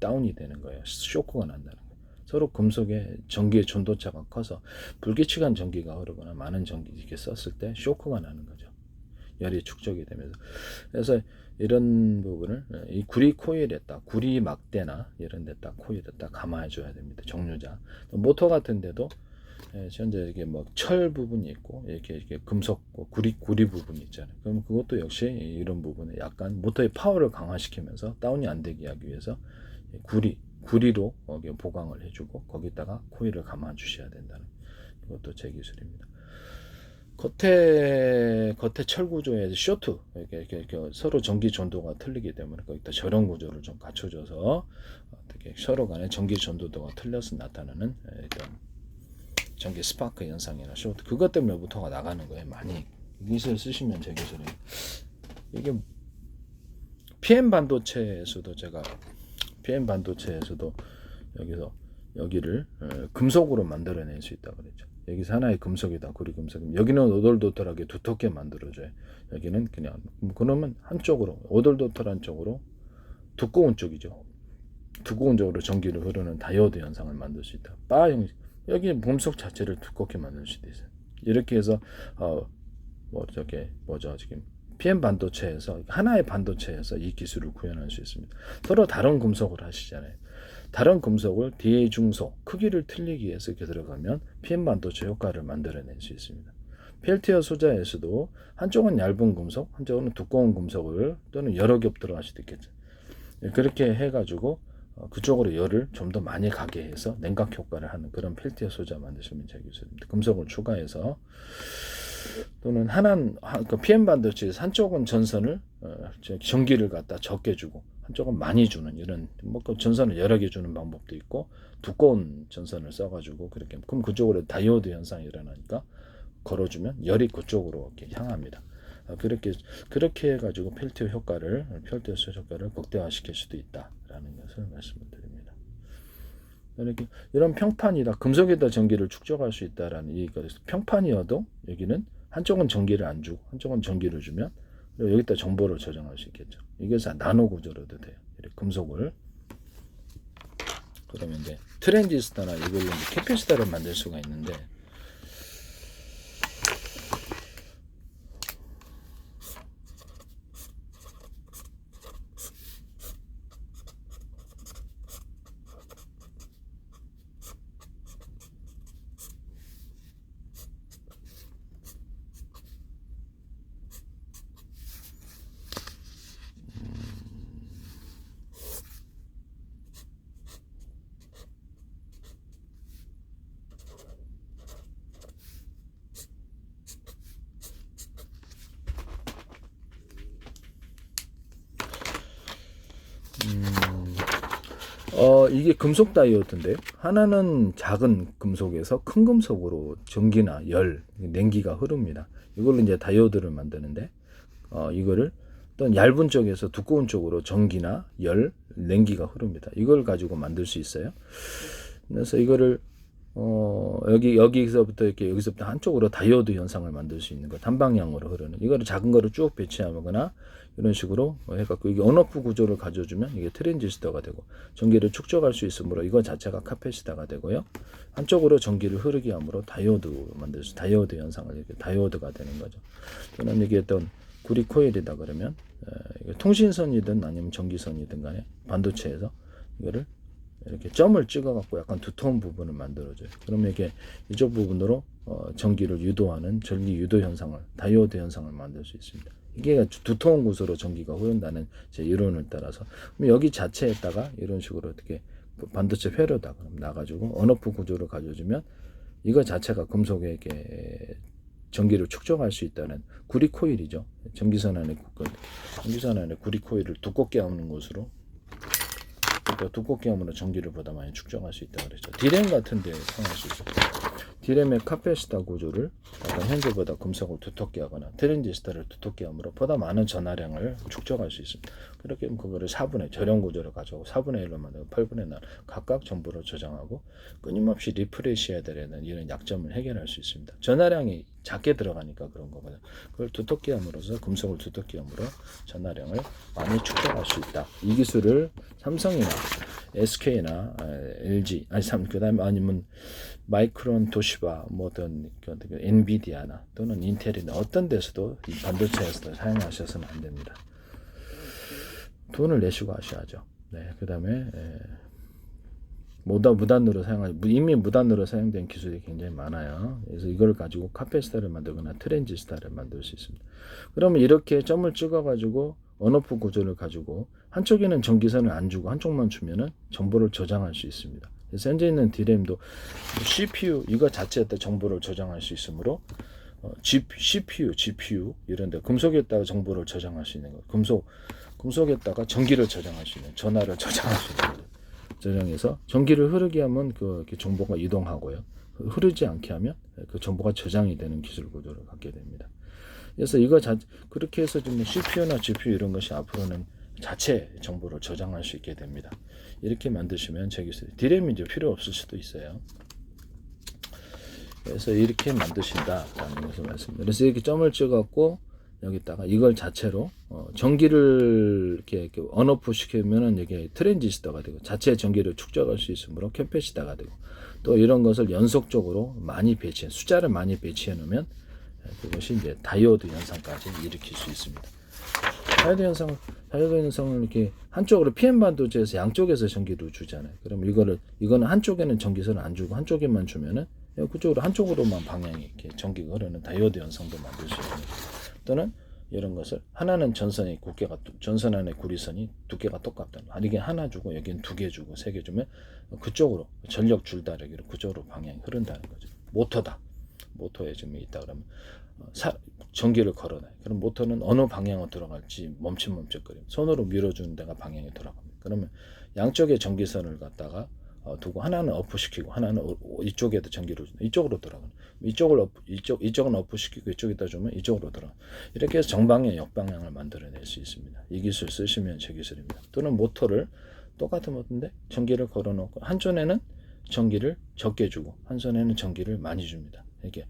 다운이 되는 거예요. 쇼크가 난다는 거예요. 서로 금속의 전기의 전도차가 커서 불규칙한 전기가 흐르거나 많은 전기 이렇게 썼을 때 쇼크가 나는 거죠. 열이 축적이 되면서. 그래서 이런 부분을 이 구리 코일에다 구리 막대나 이런 데다 코일에다 감아해 줘야 됩니다. 종류자. 모터 같은 데도 현재 이게 뭐 철 부분이 있고 이렇게 금속 구리 부분이 있잖아요. 그럼 그것도 역시 이런 부분에 약간 모터의 파워를 강화시키면서 다운이 안 되게 하기 위해서 구리로 보강을 해주고 거기다가 코일을 감아 주셔야 된다는 이것도 제 기술입니다. 겉에 철 구조에서 쇼트 이렇게 서로 전기 전도가 틀리기 때문에 거기다 저런 구조를 좀 갖춰줘서 어떻게 서로 간에 전기 전도도가 틀려서 나타나는 이런 전기 스파크 현상이나 쇼트 그것 때문에 모터가 나가는 거예요. 많이 기술 쓰시면 제 기술이 이게 PM 반도체에서도 여기를 금속으로 만들어낼 수 있다고 그랬죠. 여기서 하나의 금속이다. 구리 금속. 여기는 오돌도돌하게 두텁게 만들어줘요. 여기는 그냥 그러면 한쪽으로 오돌도돌한 쪽으로 두꺼운 쪽이죠. 두꺼운 쪽으로 전기를 흐르는 다이오드 현상을 만들 수 있다. 바 형식. 여기 금속 자체를 두껍게 만들 수도 있어요. 이렇게 해서 지금 PM 반도체에서 하나의 반도체에서 이 기술을 구현할 수 있습니다. 서로 다른 금속을 하시잖아요. 다른 금속을 대중소 크기를 틀리기 위해서 이렇게 들어가면 PM 반도체 효과를 만들어낼 수 있습니다. 펠티어 소자에서도 한쪽은 얇은 금속, 한쪽은 두꺼운 금속을 또는 여러 겹 들어갈 수도 있겠죠. 그렇게 해가지고 그쪽으로 열을 좀 더 많이 가게 해서 냉각 효과를 하는 그런 펠티어 소자 만드시면 제 기술입니다. 금속을 추가해서 또는 PM 반도체에서 한쪽은 전선을 전기를 갖다 적게 주고 한쪽은 많이 주는 이런 그 전선을 여러 개 주는 방법도 있고 두꺼운 전선을 써가지고 그렇게 그럼 그쪽으로 다이오드 현상이 일어나니까 걸어주면 열이 그쪽으로 이렇게 향합니다. 그렇게 해가지고 펠티어 효과를 극대화시킬 수도 있다라는 것을 말씀을 드립니다. 이런 평판이다. 금속에다 전기를 축적할 수 있다라는 얘기가 있어요. 평판이어도 여기는 한쪽은 전기를 안 주고 한쪽은 전기를 주면 여기다 정보를 저장할 수 있겠죠. 이게 나노 구조로도 돼요. 이렇게 금속을 그러면 이제 트랜지스터나 이걸로 이제 캐패시터를 만들 수가 있는데 이게 금속 다이오드인데요. 하나는 작은 금속에서 큰 금속으로 전기나 열, 냉기가 흐릅니다. 이걸로 이제 다이오드를 만드는데, 이거를 어떤 얇은 쪽에서 두꺼운 쪽으로 전기나 열, 냉기가 흐릅니다. 이걸 가지고 만들 수 있어요. 그래서 이거를 여기서부터 한쪽으로 다이오드 현상을 만들 수 있는 거, 단방향으로 흐르는 이거를 작은 거를 쭉 배치하거나 이런 식으로 해갖고 이게 온오프 구조를 가져주면 이게 트랜지스터가 되고 전기를 축적할 수 있으므로 이거 자체가 카패시터가 되고요. 한쪽으로 전기를 흐르게 함으로 다이오드 현상을 이렇게 다이오드가 되는 거죠. 또는 이게 어떤 구리 코일이다 그러면 통신선이든 아니면 전기선이든 간에 반도체에서 이거를 이렇게 점을 찍어갖고 약간 두터운 부분을 만들어줘요. 그러면 이게 이쪽 부분으로 전기를 유도하는 전기 유도 현상을 다이오드 현상을 만들 수 있습니다. 이게 두터운 구조로 전기가 흐른다는 제 이론을 따라서 그럼 여기 자체에다가 이런 식으로 어떻게 반도체 회로다 그럼 나가지고 온오프 구조를 가져주면 이거 자체가 금속에 이렇게 전기를 축적할 수 있다는 구리 코일이죠. 전기선 안에 구리 코일을 두껍게 하는 것으로. 그러니까 두껍게 하면 전기를 보다 많이 축적할 수 있다고 그랬죠. 디램 같은 데 사용할 수 있어요. 디램의 카패시터 구조를 약간 현재보다 금속을 두텁게 하거나 트랜지스터를 두텁게 함으로 보다 많은 전하량을 축적할 수 있습니다. 그렇게 하면 그거를 4분의 절연 구조를 가져오고 4분의 1로 만들고 8분의 1 각각 정보를 저장하고 끊임없이 리프레시해야 되는 이런 약점을 해결할 수 있습니다. 전하량이 작게 들어가니까 그런 거거든요. 그걸 두텁게 함으로써 금속을 두텁게 함으로 전하량을 많이 축적할 수 있다. 이 기술을 삼성이나 SK나 LG 그다음에 아니면 마이크론, 도시바, 뭐든 엔비디아나 또는 인텔이나 어떤 데서도 이 반도체에서도 사용하셔서는 안 됩니다. 돈을 내시고 하셔야죠. 네, 그다음에 무단으로 이미 무단으로 사용된 기술이 굉장히 많아요. 그래서 이걸 가지고 카패시터를 만들거나 트랜지스터를 만들 수 있습니다. 그러면 이렇게 점을 찍어가지고 온오프 구조를 가지고 한쪽에는 전기선을 안 주고 한쪽만 주면은 정보를 저장할 수 있습니다. 그래서 현재 있는 디램도 CPU 이거 자체에다 정보를 저장할 수 있으므로 CPU, GPU 이런데 금속에다가 정보를 저장할 수 있는 거. 금속에다가 전기를 저장할 수 있는 전하를 저장할 수 있는 거. 저장해서 전기를 흐르게 하면 그 정보가 이동하고요. 흐르지 않게 하면 그 정보가 저장이 되는 기술 구조를 갖게 됩니다. 그래서 그렇게 해서 좀 CPU나 GPU 이런 것이 앞으로는 자체 정보를 저장할 수 있게 됩니다. 이렇게 만드시면 제 기술 디램이 이제 필요 없을 수도 있어요. 그래서 이렇게 만드신다라는 것을 말씀드립니다. 그래서 이렇게 점을 찍어갖고 여기다가 이걸 자체로 전기를 이렇게 온오프 시키면은 이게 트랜지스터가 되고 자체 전기를 축적할 수 있으므로 캐패시터가 되고 또 이런 것을 연속적으로 숫자를 많이 배치해 놓으면 그것이 이제 다이오드 현상까지 일으킬 수 있습니다. 다이오드 현상을 이렇게 한쪽으로 PM 반도체에서 양쪽에서 전기를 주잖아요. 그럼 이거는 한쪽에는 전기선을 안 주고 한쪽에만 주면은 그쪽으로 한쪽으로만 방향이 이렇게 전기가 흐르는 다이오드 현상도 만들 수 있습니다. 또는 이런 것을 하나는 전선 안에 구리선이 두께가 똑같다. 이게 하나 주고 여기는 2개 주고 3개 주면 그쪽으로 전력 줄다르기로 그쪽으로 방향이 흐른다는 거죠. 모터에 점이 있다 그러면 전기를 걸어놔요. 그럼 모터는 어느 방향으로 돌아갈지 멈칫멈칫거리고 손으로 밀어주는 데가 방향이 돌아갑니다. 그러면 양쪽의 전기선을 갖다가 두고 하나는 업시키고 하나는 이쪽에도 전기를 주는 이쪽으로 돌아가는 이쪽은 업시키고 이쪽에다 주면 이쪽으로 돌아. 이렇게 해서 정방향 역방향을 만들어낼 수 있습니다. 이 기술 쓰시면 제 기술입니다. 또는 모터를 똑같은 모터인데 전기를 걸어놓고 한손에는 전기를 적게 주고 한손에는 전기를 많이 줍니다. 이렇게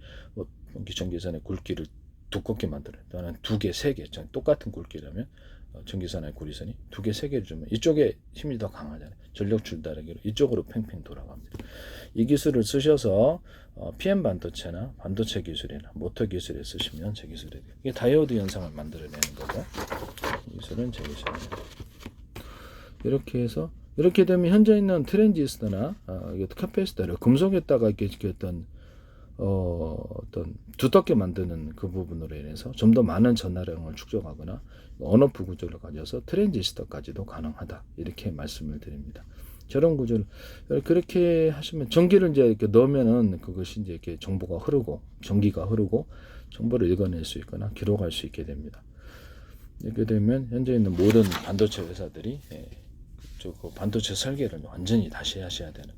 전기선의 굵기를 두껍게 만들어요. 또는 2개, 3개 똑같은 굵기라면 전기선의 고리선이 2개, 3개를 주면 이쪽에 힘이 더 강하잖아요. 전력 줄다리기로 이쪽으로 팽팽 돌아갑니다. 이 기술을 쓰셔서 PM 반도체나 반도체 기술이나 모터 기술에 쓰시면 제 기술이 돼요. 이게 다이오드 현상을 만들어내는 거고 이 기술은 제 기술입니다. 이렇게 해서 이렇게 되면 현재 있는 트랜지스터나 카패시터를 금속에다가 이렇게 어떤 두텁게 만드는 그 부분으로 인해서 좀 더 많은 전하량을 축적하거나 온오프 구조를 가져서 트랜지스터까지도 가능하다 이렇게 말씀을 드립니다. 저런 구조를 그렇게 하시면 전기를 이제 이렇게 넣으면은 그것이 이제 이렇게 정보가 흐르고 전기가 흐르고 정보를 읽어낼 수 있거나 기록할 수 있게 됩니다. 이렇게 되면 현재 있는 모든 반도체 회사들이 그 반도체 설계를 완전히 다시 하셔야 되는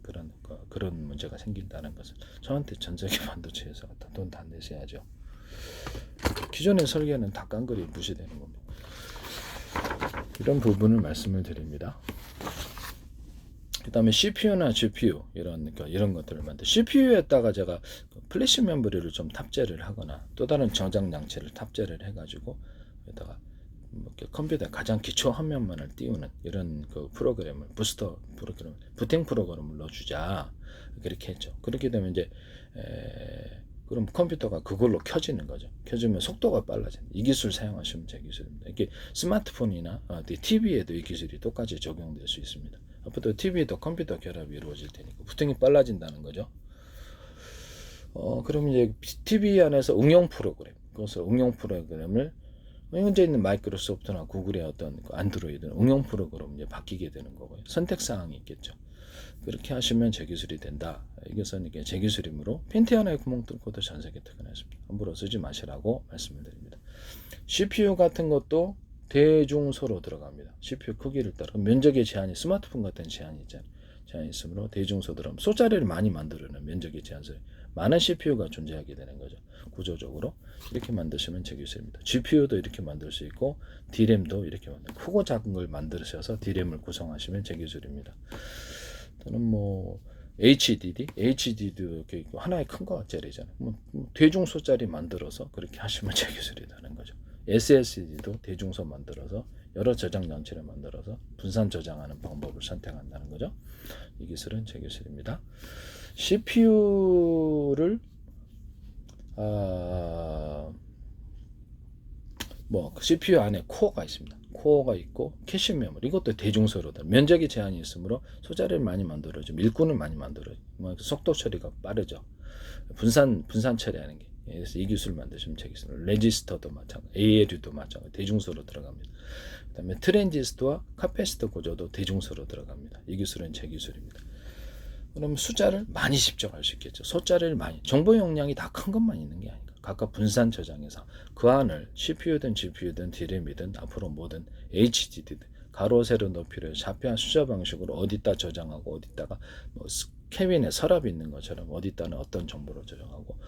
그런 문제가 생긴다는 것을 저한테 전 세계 반도체 회사가 돈 다 내셔야죠. 기존의 설계는 다 깡그리 무시되는 겁니다. 이런 부분을 말씀을 드립니다. 그 다음에 CPU나 GPU 이런 것들을 만들 CPU에다가 제가 플래시 메모리를 좀 탑재를 하거나 또 다른 저장 장치를 탑재를 해가지고 여기다가 컴퓨터에 가장 기초 화면만을 띄우는 이런 그 프로그램을 부팅 프로그램을 넣어주자 그렇게 했죠. 그렇게 되면 이제 그럼 컴퓨터가 그걸로 켜지는 거죠. 켜지면 속도가 빨라집니다. 이 기술 사용하시면 제 기술입니다. 이게 스마트폰이나 TV에도 이 기술이 똑같이 적용될 수 있습니다. 앞으로 TV에도 컴퓨터 결합이 이루어질 테니까 부팅이 빨라진다는 거죠. 그러면 이제 TV 안에서 응용 프로그램을 현재 있는 마이크로소프트나 구글의 어떤 안드로이드 응용 프로그램 이제 바뀌게 되는 거고요. 선택 사항이 있겠죠. 그렇게 하시면 제 기술이 된다. 이것은 이게 제 기술이므로 팬티 하나에 구멍 뚫고도 전 세계 특허냈습니다. 함부로 쓰지 마시라고 말씀을 드립니다. CPU 같은 것도 대중소로 들어갑니다. CPU 크기를 따라 면적의 제한이 스마트폰 같은 제한이 있잖아요. 제한이 있으므로 대중소 들어가면 숫자리를 많이 만들어내는 면적의 제한소에 많은 CPU가 존재하게 되는 거죠. 구조적으로 이렇게 만드시면 제 기술입니다. GPU도 이렇게 만들 수 있고 DRAM도 이렇게 크고 작은 걸 만드셔서 DRAM을 구성하시면 제 기술입니다. 또는 뭐 HDD도 이렇게 있고 하나의 큰 거짜리잖아요. 대중소짜리 만들어서 그렇게 하시면 제 기술이라는 거죠. SSD도 대중소 만들어서 여러 저장 장치를 만들어서 분산 저장하는 방법을 선택한다는 거죠. 이 기술은 제 기술입니다. CPU를 CPU 안에 코어가 있습니다. 코어가 있고 캐시 메모리 이것도 대중소로다. 면적의 제한이 있으므로 소자리를 많이 만들어줘. 밀군을 많이 만들어줘. 속도 처리가 빠르죠. 분산 처리하는 게. 그래서 이 기술을 만드시면 제 기술. 레지스터도 마찬가지, ALU도 마찬가지 대중소로 들어갑니다. 그다음에 트랜지스터와 카패시터 구조도 대중소로 들어갑니다. 이 기술은 제 기술입니다. 그러면 숫자를 많이 집적할 수 있겠죠. 숫자를 많이 정보 용량이 다 큰 것만 있는 게 아니까 각각 분산 저장해서 그 안을 CPU든 GPU든 DRAM이든 앞으로 뭐든 HDD든 가로 세로 높이를 좌표한 숫자 방식으로 어디다 저장하고 어디다가 캐빈에 서랍이 있는 것처럼 어디다는 어떤 정보를 저장하고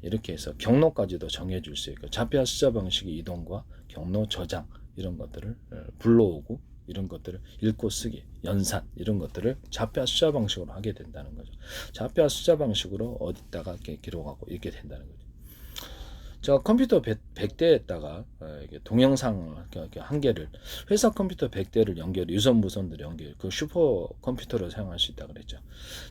이렇게 해서 경로까지도 정해줄 수 있고 좌표한 숫자 방식의 이동과 경로 저장 이런 것들을 불러오고 이런 것들을 읽고 쓰기, 연산 이런 것들을 좌표 숫자 방식으로 하게 된다는 거죠. 좌표 숫자 방식으로 어디다가 이렇게 기록하고 이렇게 된다는 거죠. 제가 컴퓨터 100대에다가 동영상 한 개를 회사 컴퓨터 100대를 유선 무선들 연결 그 슈퍼 컴퓨터로 사용할 수 있다 그랬죠.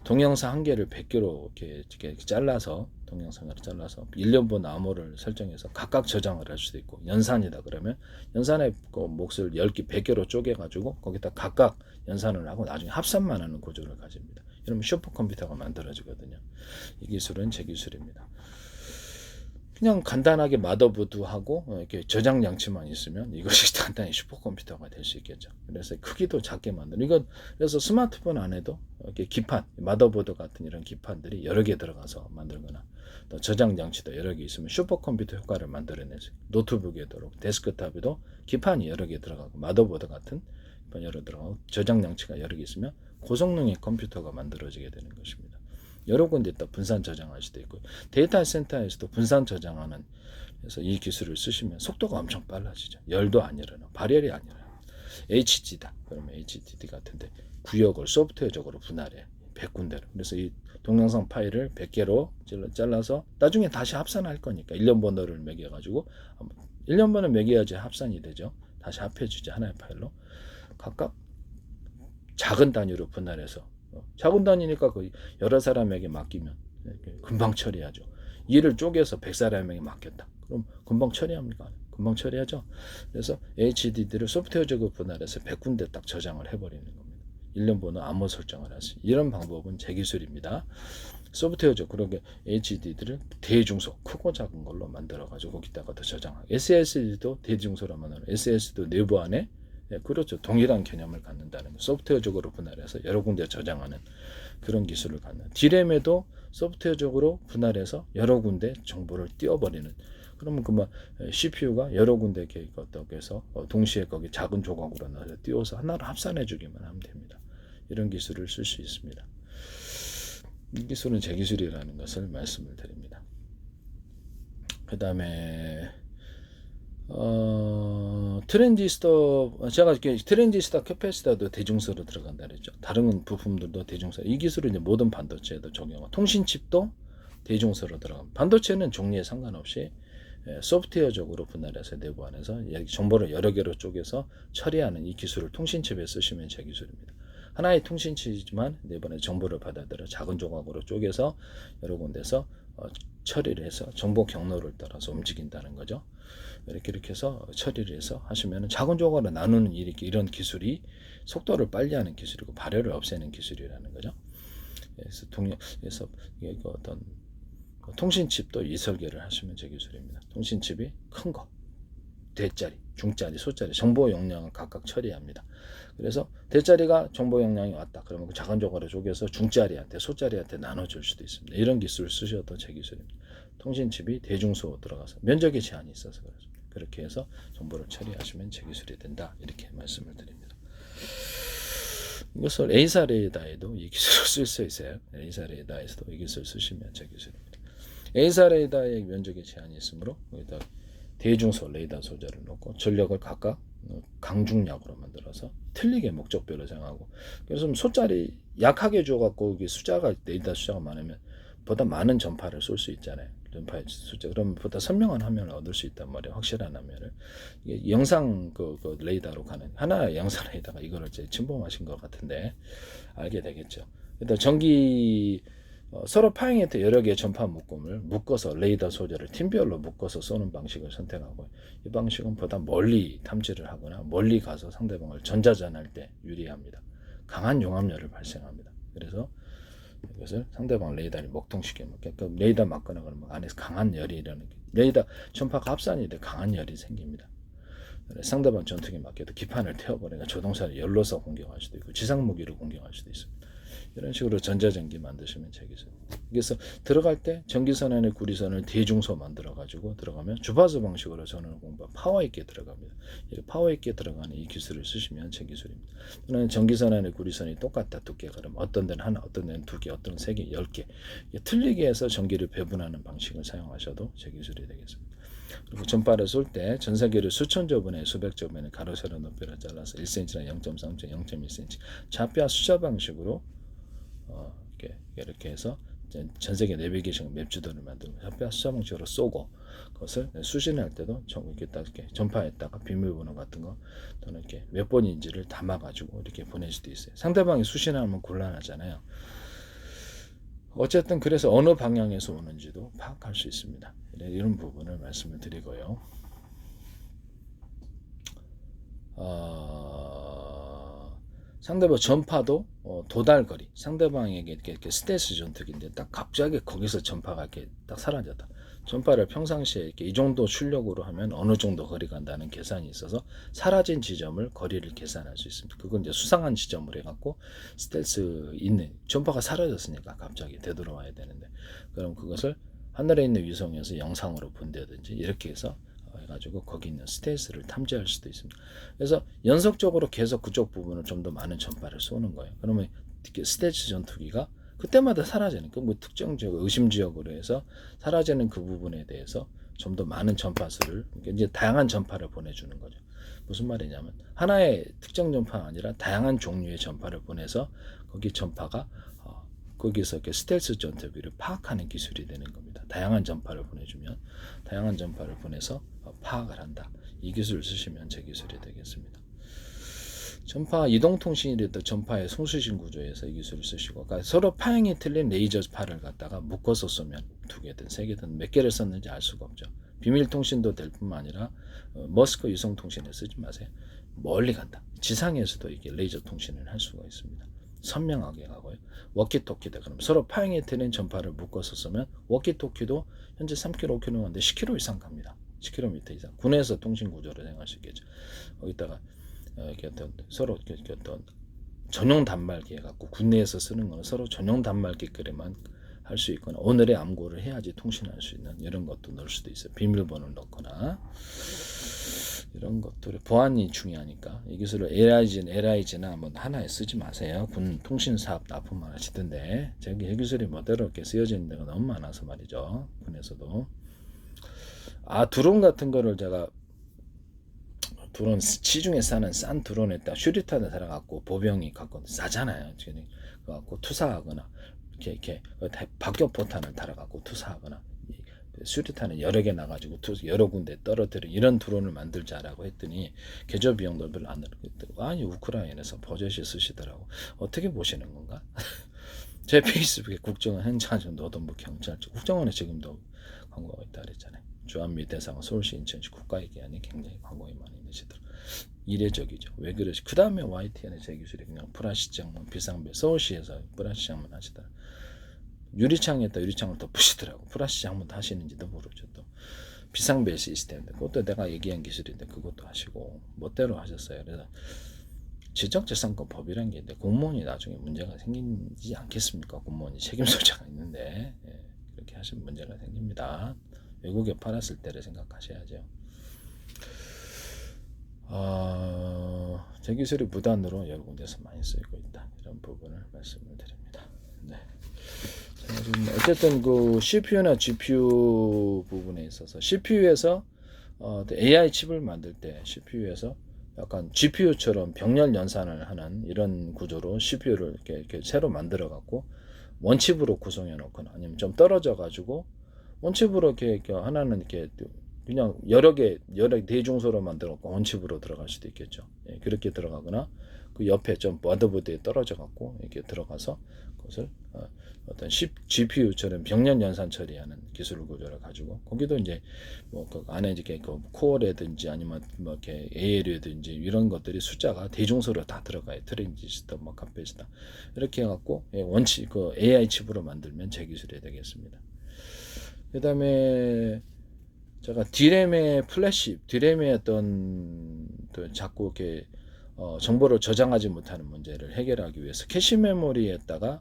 동영상 한 개를 100개로 이렇게 잘라서 동영상을 잘라서 1년분 암호를 설정해서 각각 저장을 할 수도 있고 연산이다 그러면 연산의 그 몫을 10개 100개로 쪼개 가지고 거기다 각각 연산을 하고 나중에 합산만 하는 구조를 가집니다. 이러면 슈퍼 컴퓨터가 만들어지거든요. 이 기술은 제 기술입니다. 그냥 간단하게 마더보드하고 이렇게 저장 장치만 있으면 이것이 단단히 슈퍼컴퓨터가 될 수 있겠죠. 그래서 크기도 작게 만드는 이건 그래서 스마트폰 안에도 이렇게 기판, 마더보드 같은 이런 기판들이 여러 개 들어가서 만들거나 또 저장 장치도 여러 개 있으면 슈퍼컴퓨터 효과를 만들어내죠. 노트북에도 데스크탑에도 기판이 여러 개 들어가고 마더보드 같은 기판이 여러 들어가고 저장 장치가 여러 개 있으면 고성능의 컴퓨터가 만들어지게 되는 것입니다. 여러 군데 또 분산 저장할 수도 있고 데이터 센터에서도 분산 저장하는 그래서 이 기술을 쓰시면 속도가 엄청 빨라지죠. 열도 안 일어나, 발열이 안 일어나. HD다. 그러면 HDD 같은데 구역을 소프트웨어적으로 분할해 100군데로. 그래서 이 동영상 파일을 100개로 잘라서 나중에 다시 합산할 거니까 1년 번호를 매겨가지고 1년 번호 매겨야지 합산이 되죠. 다시 합해주지 하나의 파일로 각각 작은 단위로 분할해서 작은 단위니까 그 여러 사람에게 맡기면 금방 처리하죠. 일을 쪼개서 100사람에게 맡겼다. 그럼 금방 처리합니까? 금방 처리하죠. 그래서 HDD를 소프트웨어적으로 분할해서 100군데 딱 저장을 해버리는 겁니다. 1년 번호 암호 설정을 하시. 이런 방법은 제 기술입니다. 소프트웨어적으로 HDD를 대중소 크고 작은 걸로 만들어가지고 거기다가 더 저장하고 SSD도 대중소로 만들어 SSD도 내부 안에 그렇죠. 동일한 개념을 갖는다는 거. 소프트웨어적으로 분할해서 여러 군데 저장하는 그런 기술을 갖는. D램에도 소프트웨어적으로 분할해서 여러 군데 정보를 띄워버리는. 그러면 그만 CPU가 여러 군데 어떻게 해서 동시에 거기 작은 조각으로 나눠서 띄워서 하나로 합산해주기만 하면 됩니다. 이런 기술을 쓸 수 있습니다. 이 기술은 제 기술이라는 것을 말씀을 드립니다. 그 다음에 트랜지스터 제가 트랜지스터 캐패시터도 대중소로 들어간다 그랬죠. 다른 부품들도 대중소. 이 기술은 이제 모든 반도체에도 적용하고 통신칩도 대중소로 들어갑니다. 반도체는 종류에 상관없이 소프트웨어적으로 분할해서 내부 안에서 정보를 여러 개로 쪼개서 처리하는 이 기술을 통신칩에 쓰시면 제 기술입니다. 하나의 통신칩이지만 내부에 정보를 받아들여 작은 조각으로 쪼개서 여러 군데서 처리를 해서 정보 경로를 따라서 움직인다는 거죠. 이렇게 해서 처리를 해서 하시면 작은 조각으로 나누는 이런 기술이 속도를 빨리 하는 기술이고 발열을 없애는 기술이라는 거죠. 그래서 어떤 통신칩도 이 설계를 하시면 제 기술입니다. 통신칩이 큰 거, 대짜리, 중짜리, 소짜리 정보 용량을 각각 처리합니다. 그래서 대짜리가 정보 용량이 왔다. 그러면 그 작은 조각으로 쪼개서 중짜리한테, 소짜리한테 나눠줄 수도 있습니다. 이런 기술을 쓰셔도 제 기술입니다. 통신칩이 대중소 들어가서 면적에 제한이 있어서 그렇습니다. 그렇게 해서 정보를 처리하시면 제 기술이 된다. 이렇게 말씀을 드립니다. 이것을 A사 레이더에도 이 기술을 쓸 수 있어요. A사 레이더에서도 이 기술을 쓰시면 제 기술입니다. A사 레이더의 면적에 제한이 있으므로 여기다 대중소 레이더 소재를 넣고 전력을 각각 강중약으로 만들어서 틀리게 목적별로 정하고 그래서 소짜리 약하게 줘갖고 숫자가 레이더 숫자가 많으면 보다 많은 전파를 쏠 수 있잖아요. 전파의 숫자 그러면 보다 선명한 화면을 얻을 수 있단 말이에요. 확실한 화면을 이게 영상 그 레이더로 가는 하나의 영상 레이더가 이거를 이제 침범하신 것 같은데 알게 되겠죠. 일단 전기 서로 파행해서 여러 개의 전파 묶음을 묶어서 레이더 소재를 팀별로 묶어서 쏘는 방식을 선택하고 이 방식은 보다 멀리 탐지를 하거나 멀리 가서 상대방을 전자전할 때 유리합니다. 강한 용암열을 발생합니다. 그래서 이것을 상대방 레이더를 먹통시키면 그러니까 레이더 맞거나 그러면 안에서 강한 열이 일어나는 레이더 전파가 합산이 돼 강한 열이 생깁니다. 상대방 전투기 맞게도 기판을 태워버리니까 조종사를 열로서 공격할 수도 있고 지상무기로 공격할 수도 있습니다. 이런 식으로 전자전기 만드시면 되겠어요. 그래서 들어갈 때 전기선 안에 구리선을 대중소 만들어 가지고 들어가면 주파수 방식으로 전원을 공부 파워 있게 들어갑니다. 파워 있게 들어가는 이 기술을 쓰시면 제 기술입니다. 또는 전기선 안에 구리선이 똑같다 두께가 그럼 어떤 데는 하나, 어떤 데는 두 개, 어떤 세 개, 10개 틀리게 해서 전기를 배분하는 방식을 사용하셔도 제 기술이 되겠습니다. 그리고 전파를 쏠 때 전사기를 수천 저분의 수백 저분의 가로 세로 높이를 잘라서 1cm나 0.3cm, 0.1cm 좌표 숫자 방식으로 이렇게 해서 전 세계 내비게이션 맵주도를 만들고 좌표 숫자 방식으로 쏘고 그것을 수신할 때도 이렇게 전파했다가 비밀번호 같은 거 또는 이렇게 몇 번인지를 담아가지고 이렇게 보낼 수도 있어요. 상대방이 수신하면 곤란하잖아요. 어쨌든 그래서 어느 방향에서 오는지도 파악할 수 있습니다. 이런 부분을 말씀을 드리고요. 상대방 전파도 도달거리 상대방에게 이렇게 스텔스 전투기인데 딱 갑자기 거기서 전파가 이렇게 딱 사라졌다. 전파를 평상시에 이렇게 이 정도 출력으로 하면 어느 정도 거리 간다는 계산이 있어서 사라진 지점을 거리를 계산할 수 있습니다. 그건 이제 수상한 지점을 해갖고 스텔스 있는 전파가 사라졌으니까 갑자기 되돌아와야 되는데 그럼 그것을 하늘에 있는 위성에서 영상으로 본다든지 이렇게 해서 해가지고 거기 있는 스텔스를 탐지할 수도 있습니다. 그래서 연속적으로 계속 그쪽 부분을 좀 더 많은 전파를 쏘는 거예요. 그러면 스텔스 전투기가 그때마다 사라지는 뭐 특정 지역, 의심 지역으로 해서 사라지는 그 부분에 대해서 좀 더 많은 전파수를 이제 다양한 전파를 보내주는 거죠. 무슨 말이냐면 하나의 특정 전파가 아니라 다양한 종류의 전파를 보내서 거기 전파가 거기서 이렇게 스텔스 전투기를 파악하는 기술이 되는 겁니다. 다양한 전파를 보내주면 다양한 전파를 보내서 파악을 한다. 이 기술을 쓰시면 제 기술이 되겠습니다. 전파 이동통신이라도 전파의 송수신 구조에서 이 기술을 쓰시고 그러니까 서로 파형이 틀린 레이저파를 갖다가 묶어서 쏘면 2개든 3개든 몇 개를 썼는지 알 수가 없죠. 비밀통신도 될 뿐만 아니라 머스크 위성통신에 쓰지 마세요. 멀리 간다. 지상에서도 이게 레이저 통신을 할 수가 있습니다. 선명하게 가고요. 워키토키다. 그럼 서로 파형이 틀린 전파를 묶어서 쏘면 워키토키도 현재 3km, 5km인데 10km 이상 갑니다. 10km 이상. 군에서 통신 구조를 생각할 수 있겠죠. 거기다가 이렇게 서로 이렇게 어떤 전용 단말기 해갖고 군내에서 쓰는 거는 서로 전용 단말기끼리만 할 수 있거나 오늘의 암고를 해야지 통신할 수 있는 이런 것도 넣을 수도 있어요. 비밀번호를 넣거나 이런 것들의 보안이 중요하니까 이 기술을 LIG나 뭐 하나에 쓰지 마세요. 군 통신 사업 납품만 하시던데 이 기술이 멋대로 이렇게 쓰여지는 데가 너무 많아서 말이죠. 군에서도 드론 같은 거를 제가 드론 시중에 사는 싼 드론에다 슈리탄을 달아갖고 보병이 갖고 싸잖아요. 갖고 투사하거나 이렇게 박격포탄을 달아갖고 투사하거나 슈리탄을 여러 개 나가지고 여러 군데 떨어뜨려 이런 드론을 만들자라고 했더니 개조 비용도 별로 안 들었고 아니 우크라이나에서 버젯이 쓰시더라고. 어떻게 보시는 건가? 제 페이스북에 국정원 행정안전 노동부 경찰청 국정원에 지금도 광고가 있다 그랬잖아요. 주한미 대상 서울시 인천시 국가기관이 굉장히 광고에 많이 내시더라고요. 이례적이죠. 왜 그러시? 그 다음에 YTN의 제 기술이 그냥 프라시장만 비상벨 서울시에서 프라시장만 하시더라. 유리창에다 유리창을 덮으시더라고. 프라시장만 하시는지도 모르죠. 또 비상벨 시스템인데 그것도 내가 얘기한 기술인데 그것도 하시고 멋대로 하셨어요. 그래서 지적재산권 법이란 게 있는데 공무원이 나중에 문제가 생기지 않겠습니까? 공무원이 책임 소재가 있는데 그렇게 하시면 문제가 생깁니다. 외국에 팔았을 때를 생각하셔야죠. 제 기술이 무단으로 여러 군데서 많이 쓰이고 있다. 이런 부분을 말씀을 드립니다. 네. 어쨌든 그 CPU나 GPU 부분에 있어서 CPU에서 AI 칩을 만들 때 CPU에서 약간 GPU처럼 병렬 연산을 하는 이런 구조로 CPU를 이렇게 새로 만들어 갖고 원칩으로 구성해 놓거나 아니면 좀 떨어져 가지고 원칩으로 이렇게 하나는 이렇게 그냥 여러 대중소로 만들었고 원칩으로 들어갈 수도 있겠죠. 예, 그렇게 들어가거나 그 옆에 좀 마더보드에 떨어져 갖고 이렇게 들어가서 그것을 어떤 GPU처럼 병렬 연산 처리하는 기술 구조를 가지고 거기도 이제 뭐 그 안에 이렇게 그 코어라든지 아니면 뭐 이렇게 AL이라든지 이런 것들이 숫자가 대중소로 다 들어가요. 트랜지스터, 뭐 카페시터 이렇게 해갖고 원칩 그 AI 칩으로 만들면 제 기술이 되겠습니다. 그다음에 제가 디램의 어떤 또 자꾸 이렇게 정보를 저장하지 못하는 문제를 해결하기 위해서 캐시 메모리에다가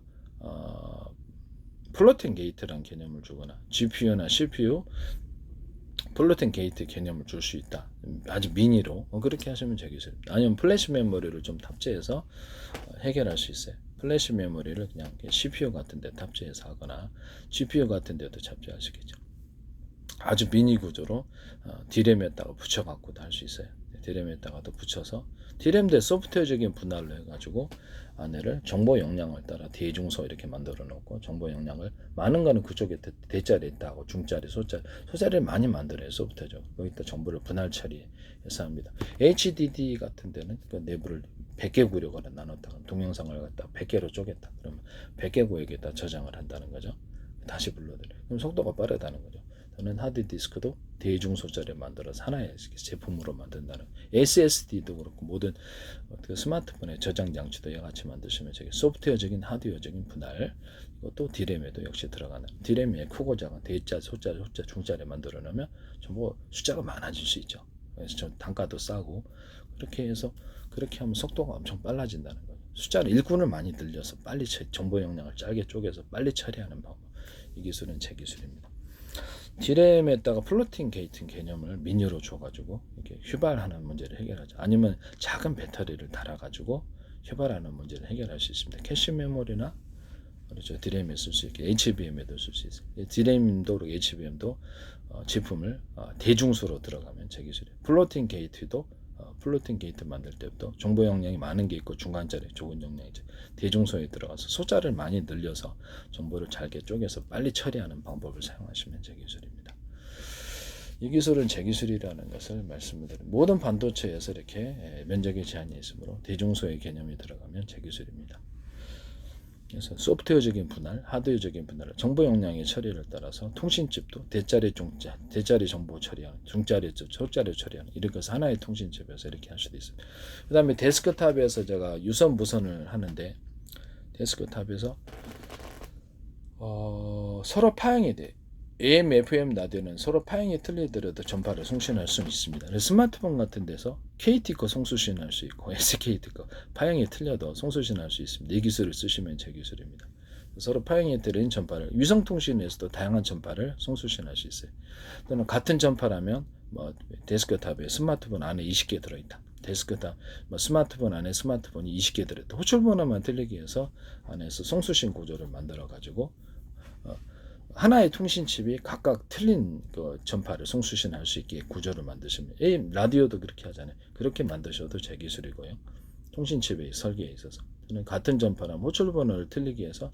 플로팅 게이트라는 개념을 주거나 GPU나 CPU 플로팅 게이트 개념을 줄 수 있다. 아주 미니로 그렇게 하시면 되겠어요. 아니면 플래시 메모리를 좀 탑재해서 해결할 수 있어요. 플래시 메모리를 그냥 CPU 같은 데 탑재해서 하거나 GPU 같은 데도 탑재할 수 있겠죠. 아주 미니 구조로 디램에다가 붙여갖고도 할 수 있어요. 디램에다가도 붙여서 디램 대 소프트웨어적인 분할로 해가지고 안에를 정보 용량을 따라 대중소 이렇게 만들어 놓고 정보 용량을 많은 거는 그쪽에 대자리에 있다고 중자리 소자리를 많이 만들어요. 소프트웨어적으로 거기다 정보를 분할 처리해서 합니다. HDD 같은 데는 그 내부를 100개 구역으로 나눴다. 동영상을 갖다 100개로 쪼갰다. 그러면 100개 구역에다 저장을 한다는 거죠. 다시 불러들여요. 그럼 속도가 빠르다는 거죠. 또는 하드디스크도 대중소자를 만들어서 하나의 제품으로 만든다는, SSD도 그렇고 모든 스마트폰의 저장 장치도 같이 만드시면 저기 소프트웨어적인 하드웨어적인 분할, 이것도 D램에도 역시 들어가는, D램에 크고 작은 대자, 소자, 소자, 중자를 만들어 놓으면 전부 숫자가 많아질 수 있죠. 그래서 좀 단가도 싸고, 그렇게 해서 그렇게 하면 속도가 엄청 빨라진다는 거예요. 숫자를 일꾼을 많이 늘려서 빨리 정보 용량을 짧게 쪼개서 빨리 처리하는 방법, 이 기술은 제 기술입니다. D램에다가 플로팅 게이트 개념을 미니로 줘가지고 이렇게 휘발하는 문제를 해결하죠. 아니면 작은 배터리를 달아가지고 휘발하는 문제를 해결할 수 있습니다. 캐시 메모리나 그렇죠. D램에 쓸 수 있게 HBM에도 쓸 수 있어요. D램도 그렇고 HBM도 제품을 대중수로 들어가면 제 기술이에요. 플로팅 게이트도 플로팅 게이트 만들 때부터 정보 용량이 많은 게 있고 중간짜리 좁은 용량이죠. 대중소에 들어가서 숫자를 많이 늘려서 정보를 잘게 쪼개서 빨리 처리하는 방법을 사용하시면 제 기술입니다. 이 기술은 제 기술이라는 것을 말씀드립니다. 모든 반도체에서 이렇게 면적의 제한이 있으므로 대중소의 개념이 들어가면 제 기술입니다. 그래서 소프트웨어적인 분할, 하드웨어적인 분할, 정보 용량의 처리를 따라서 통신칩도 대짜리, 중짜, 대짜리 정보 처리하는, 중짜리, 소짜리 처리하는, 이렇게 해서 하나의 통신칩에서 이렇게 할 수도 있습니다. 그 다음에 데스크탑에서 제가 유선 무선을 하는데, 데스크탑에서 서로 파형이 돼. AM, FM 라디오는 서로 파형이 틀리더라도 전파를 송신할 수 있습니다. 스마트폰 같은 데서 KT 거 송수신할 수 있고 SKT 거 파형이 틀려도 송수신할 수 있습니다. 이 기술을 쓰시면 제 기술입니다. 서로 파형이 틀린 전파를, 위성통신에서도 다양한 전파를 송수신할 수 있어요. 또는 같은 전파라면 데스크탑에 스마트폰 안에 20개 들어있다. 데스크탑 스마트폰 안에 스마트폰이 20개 들어있다. 호출번호만 틀리게 해서 안에서 송수신 구조를 만들어 가지고 하나의 통신칩이 각각 틀린 전파를 송수신할 수 있게 구조를 만드시면, 라디오도 그렇게 하잖아요. 그렇게 만드셔도 제 기술이고요. 통신칩의 설계에 있어서 저는 같은 전파라면 호출번호를 틀리게 해서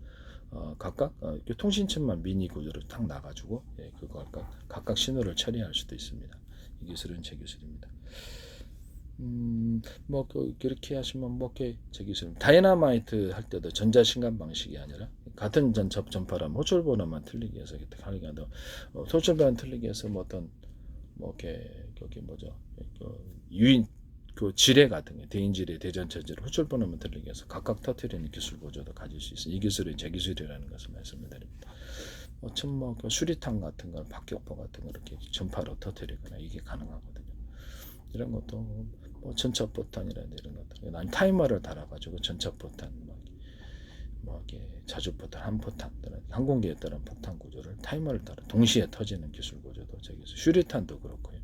각각 통신칩만 미니 구조를 딱 나가지고 그걸 각각 신호를 처리할 수도 있습니다. 이 기술은 제 기술입니다. 그렇게 하시면 제 기술. 다이너마이트 할 때도 전자신간 방식이 아니라 같은 전파라면 호출번호만 틀리게 해서 하게 하다. 호출번호 틀리게 해서 유인 지뢰 같은 게 대인지뢰, 대전처지뢰 호출번호만 틀리게 해서 각각 터뜨리는 기술 구조도 가질 수 있어요. 이 기술이 제 기술이라는 것을 말씀을 드립니다. 수리탄 같은 걸, 박격포 같은 걸 이렇게 전파로 터뜨리거나 이게 가능하거든요. 이런 것도 전차포탄이라든지 이런 것들, 난 타이머를 달아가지고 전차포탄, 자주포탄, 한포탄, 항공기에 따른 폭탄 구조를 타이머를 따라 동시에 터지는 기술 구조도 제 기술. 슈리탄도 그렇고요.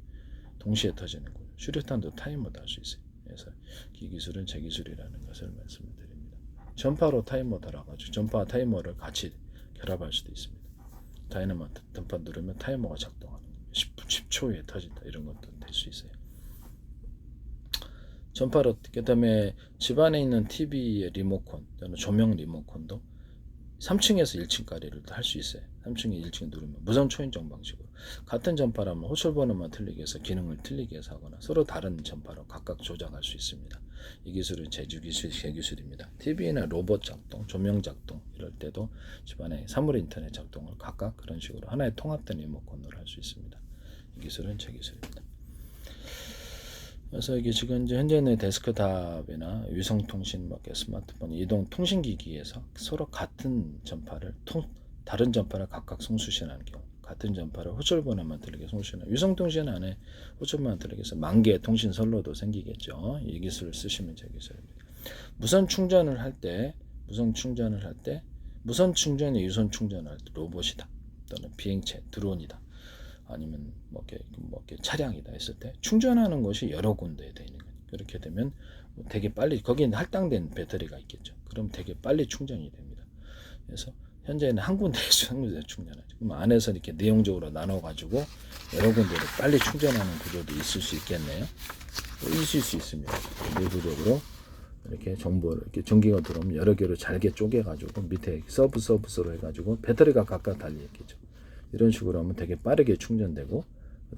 동시에 터지는 구조. 슈리탄도 타이머도 할 수 있어요. 그래서 이 기술은 제 기술이라는 것을 말씀드립니다. 전파로 타이머 달아가지고 전파와 타이머를 같이 결합할 수도 있습니다. 다이너마이트 전파 누르면 타이머가 작동하는 10초에 터진다, 이런 것도 될 수 있어요. 전파로, 그 다음에 집안에 있는 TV의 리모컨, 조명 리모컨도 3층에서 1층까지를 할 수 있어요. 3층에 1층에 누르면 무선 초인종 방식으로 같은 전파라면 호출번호만 틀리게 해서 기능을 틀리게 해서 하거나 서로 다른 전파로 각각 조작할 수 있습니다. 이 기술은 제 기술입니다. TV나 로봇 작동, 조명 작동 이럴 때도 집안에 사물 인터넷 작동을 각각 그런 식으로 하나의 통합된 리모컨으로 할 수 있습니다. 이 기술은 제 기술입니다. 그래서 이게 지금 현재는 데스크탑이나 위성통신, 스마트폰, 이동 통신기기에서 서로 같은 전파를 다른 전파를 각각 송수신하는 경우, 같은 전파를 호출번호만 틀리게 송수신하는, 위성통신 안에 호출번호만 틀리게 해서 만 개의 통신선로도 생기겠죠. 이 기술을 쓰시면 제 기술입니다. 무선 충전을 할 때 무선 충전이 유선 충전할 때 로봇이다, 또는 비행체, 드론이다, 아니면 차량이다 했을 때 충전하는 것이 여러 군데에 되어 있는 거예요. 그렇게 되면 되게 빨리, 거기에 할당된 배터리가 있겠죠. 그럼 되게 빨리 충전이 됩니다. 그래서 현재는 한 군데에서 충전하죠. 그럼 안에서 이렇게 내용적으로 나눠가지고 여러 군데를 빨리 충전하는 구조도 있을 수 있겠네요. 있을 수 있습니다. 내부적으로 이렇게 정보를, 이렇게 전기가 들어오면 여러 개로 잘게 쪼개가지고 밑에 서브로 해가지고 배터리가 각각 달려있겠죠. 이런 식으로 하면 되게 빠르게 충전되고,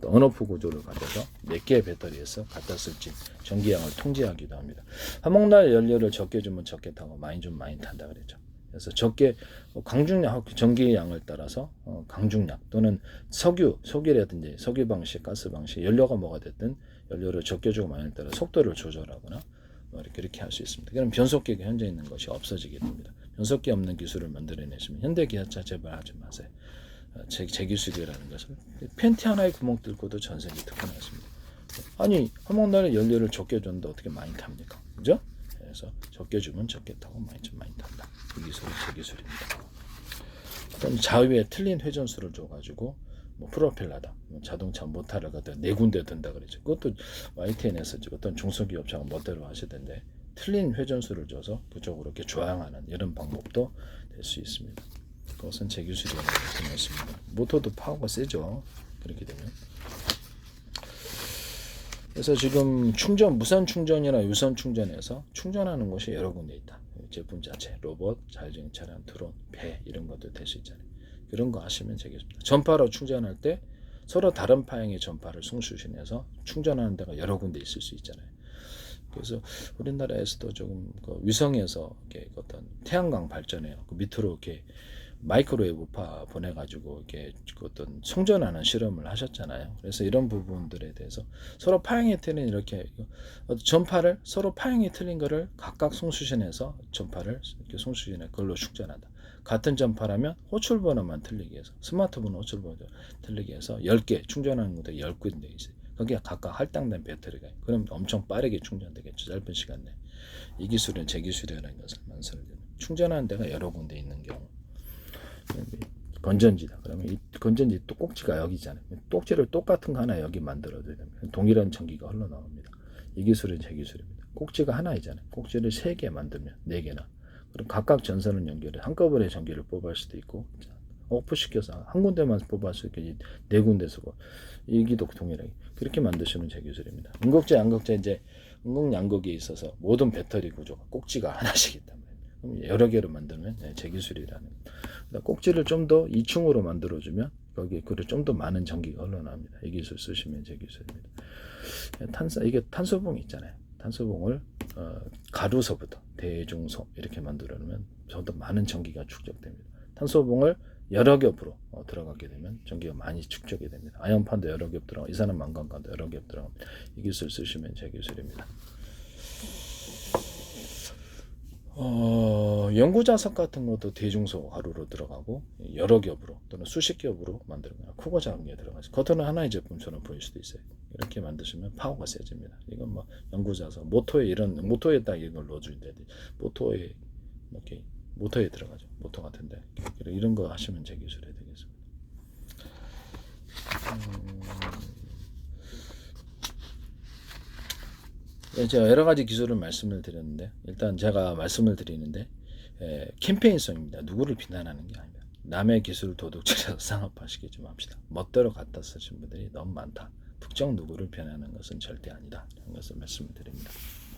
또 언오프 구조를 가져서 몇 개의 배터리에서 갖다 쓸지 전기량을 통제하기도 합니다. 화목날 연료를 적게 주면 적게 타고 많이 주면 많이 탄다 그랬죠. 그래서 적게 강중량, 전기량을 따라서 강중량 또는 석유라든지 석유 방식, 가스 방식, 연료가 뭐가 됐든 연료를 적게 주고 많이 따라 속도를 조절하거나 뭐 이렇게 할 수 있습니다. 그럼 변속기가 현재 있는 것이 없어지게 됩니다. 변속기 없는 기술을 만들어내시면 현대기아차 제발 하지 마세요. 제 기술이라는 것은 팬티 하나에 구멍 뚫고도 전세기 특허났습니다. 아니 화목난에 연료를 적게 줬는데 어떻게 많이 탑니까? 그죠? 그래서 적게 주면 적게 타고 많이 주면 많이 탄다. 이 기술은 제 기술입니다. 그럼 좌우에 틀린 회전수를 줘가지고 뭐 프로펠러다, 뭐 자동차 모터를 갖다 네 군데 든다 그러죠. 그것도 YTN에서 어떤 중소기업체가 멋대로 하시던데 틀린 회전수를 줘서 그쪽으로 이렇게 조향하는 이런 방법도 될 수 있습니다. 그것은 제 기술이라고 생각했습니다. 모터도 파워가 세죠. 그렇게 되면. 그래서 지금 무선 충전이나 유선 충전에서 충전하는 곳이 여러 군데 있다. 제품 자체, 로봇, 자율주행 차량, 드론, 배 이런 것도 될 수 있잖아요. 그런 거 하시면 되겠습니다. 전파로 충전할 때 서로 다른 파형의 전파를 송수신해서 충전하는 데가 여러 군데 있을 수 있잖아요. 그래서 우리나라에서도 조금 그 위성에서 이렇게 어떤 태양광 발전해요. 그 밑으로 이렇게 마이크로웨이브 우파 보내가지고 이렇게 어떤 송전하는 실험을 하셨잖아요. 그래서 이런 부분들에 대해서 서로 파형이 틀린 이렇게 전파를 서로 파형이 틀린 거를 각각 송수신해서 전파를 이렇게 송수신해 그걸로 충전한다. 같은 전파라면 호출 번호만 틀리게 해서 스마트폰 호출 번호 틀리게 해서 10개 충전하는 것도 10군데 있어요. 거기에 각각 할당된 배터리가 있어요. 그럼 엄청 빠르게 충전되겠죠. 짧은 시간 내에. 이 기술은 제 기술이라는 것을 말씀드립니다. 충전하는 데가 여러 군데 있는 경우. 건전지다. 그러면 이 건전지 또 꼭지가 여기잖아요. 꼭지를 똑같은 거 하나 여기 만들어줘야 됩니다. 동일한 전기가 흘러나옵니다. 이 기술은 제 기술입니다. 꼭지가 하나이잖아요. 꼭지를 3개 만들면 4개나. 그럼 각각 전선을 연결해 한꺼번에 전기를 뽑을 수도 있고 오프시켜서 한 군데만 뽑아서 이렇게 4군데 쓰고 이기도 동일하게 그렇게 만드시면 제 기술입니다. 음극재, 양극재 이제 음극양극에 있어서 모든 배터리 구조가 꼭지가 하나씩 있단 말이에요. 여러 개로 만들면 제 기술이라는 꼭지를 좀 더 2층으로 만들어주면 거기에 좀 더 많은 전기가 흘러나옵니다. 이 기술 쓰시면 제 기술입니다. 이게 탄소봉 있잖아요. 탄소봉을 가루서부터 대중소 이렇게 만들어 놓으면 좀 더 많은 전기가 축적됩니다. 탄소봉을 여러 겹으로 들어가게 되면 전기가 많이 축적이 됩니다. 아연판도 여러 겹 들어가고 이산화 망간도 여러 겹 들어갑니다. 이 기술 쓰시면 제 기술입니다. 연구자석 같은 것도 대중소 가루로 들어가고 여러 겹으로 또는 수십 겹으로 만들면 크고 작은 게 들어가죠. 겉으로는 하나의 제품처럼 보일 수도 있어요. 이렇게 만드시면 파워가 세집니다. 이건 뭐 연구자석 모터에다 이걸 넣어주는데 모터에 이렇게 모터에 들어가죠. 모터 같은데 이런 거 하시면 제 기술이 되겠습니다. 제가 여러 가지 기술을 말씀을 드렸는데 일단 제가 말씀을 드리는데 캠페인성입니다. 누구를 비난하는 게 아닙니다. 남의 기술을 도둑질해서 상업화시키지 좀 합시다. 멋대로 갖다 쓰신 분들이 너무 많다. 특정 누구를 비난하는 것은 절대 아니다. 이런 것을 말씀을 드립니다.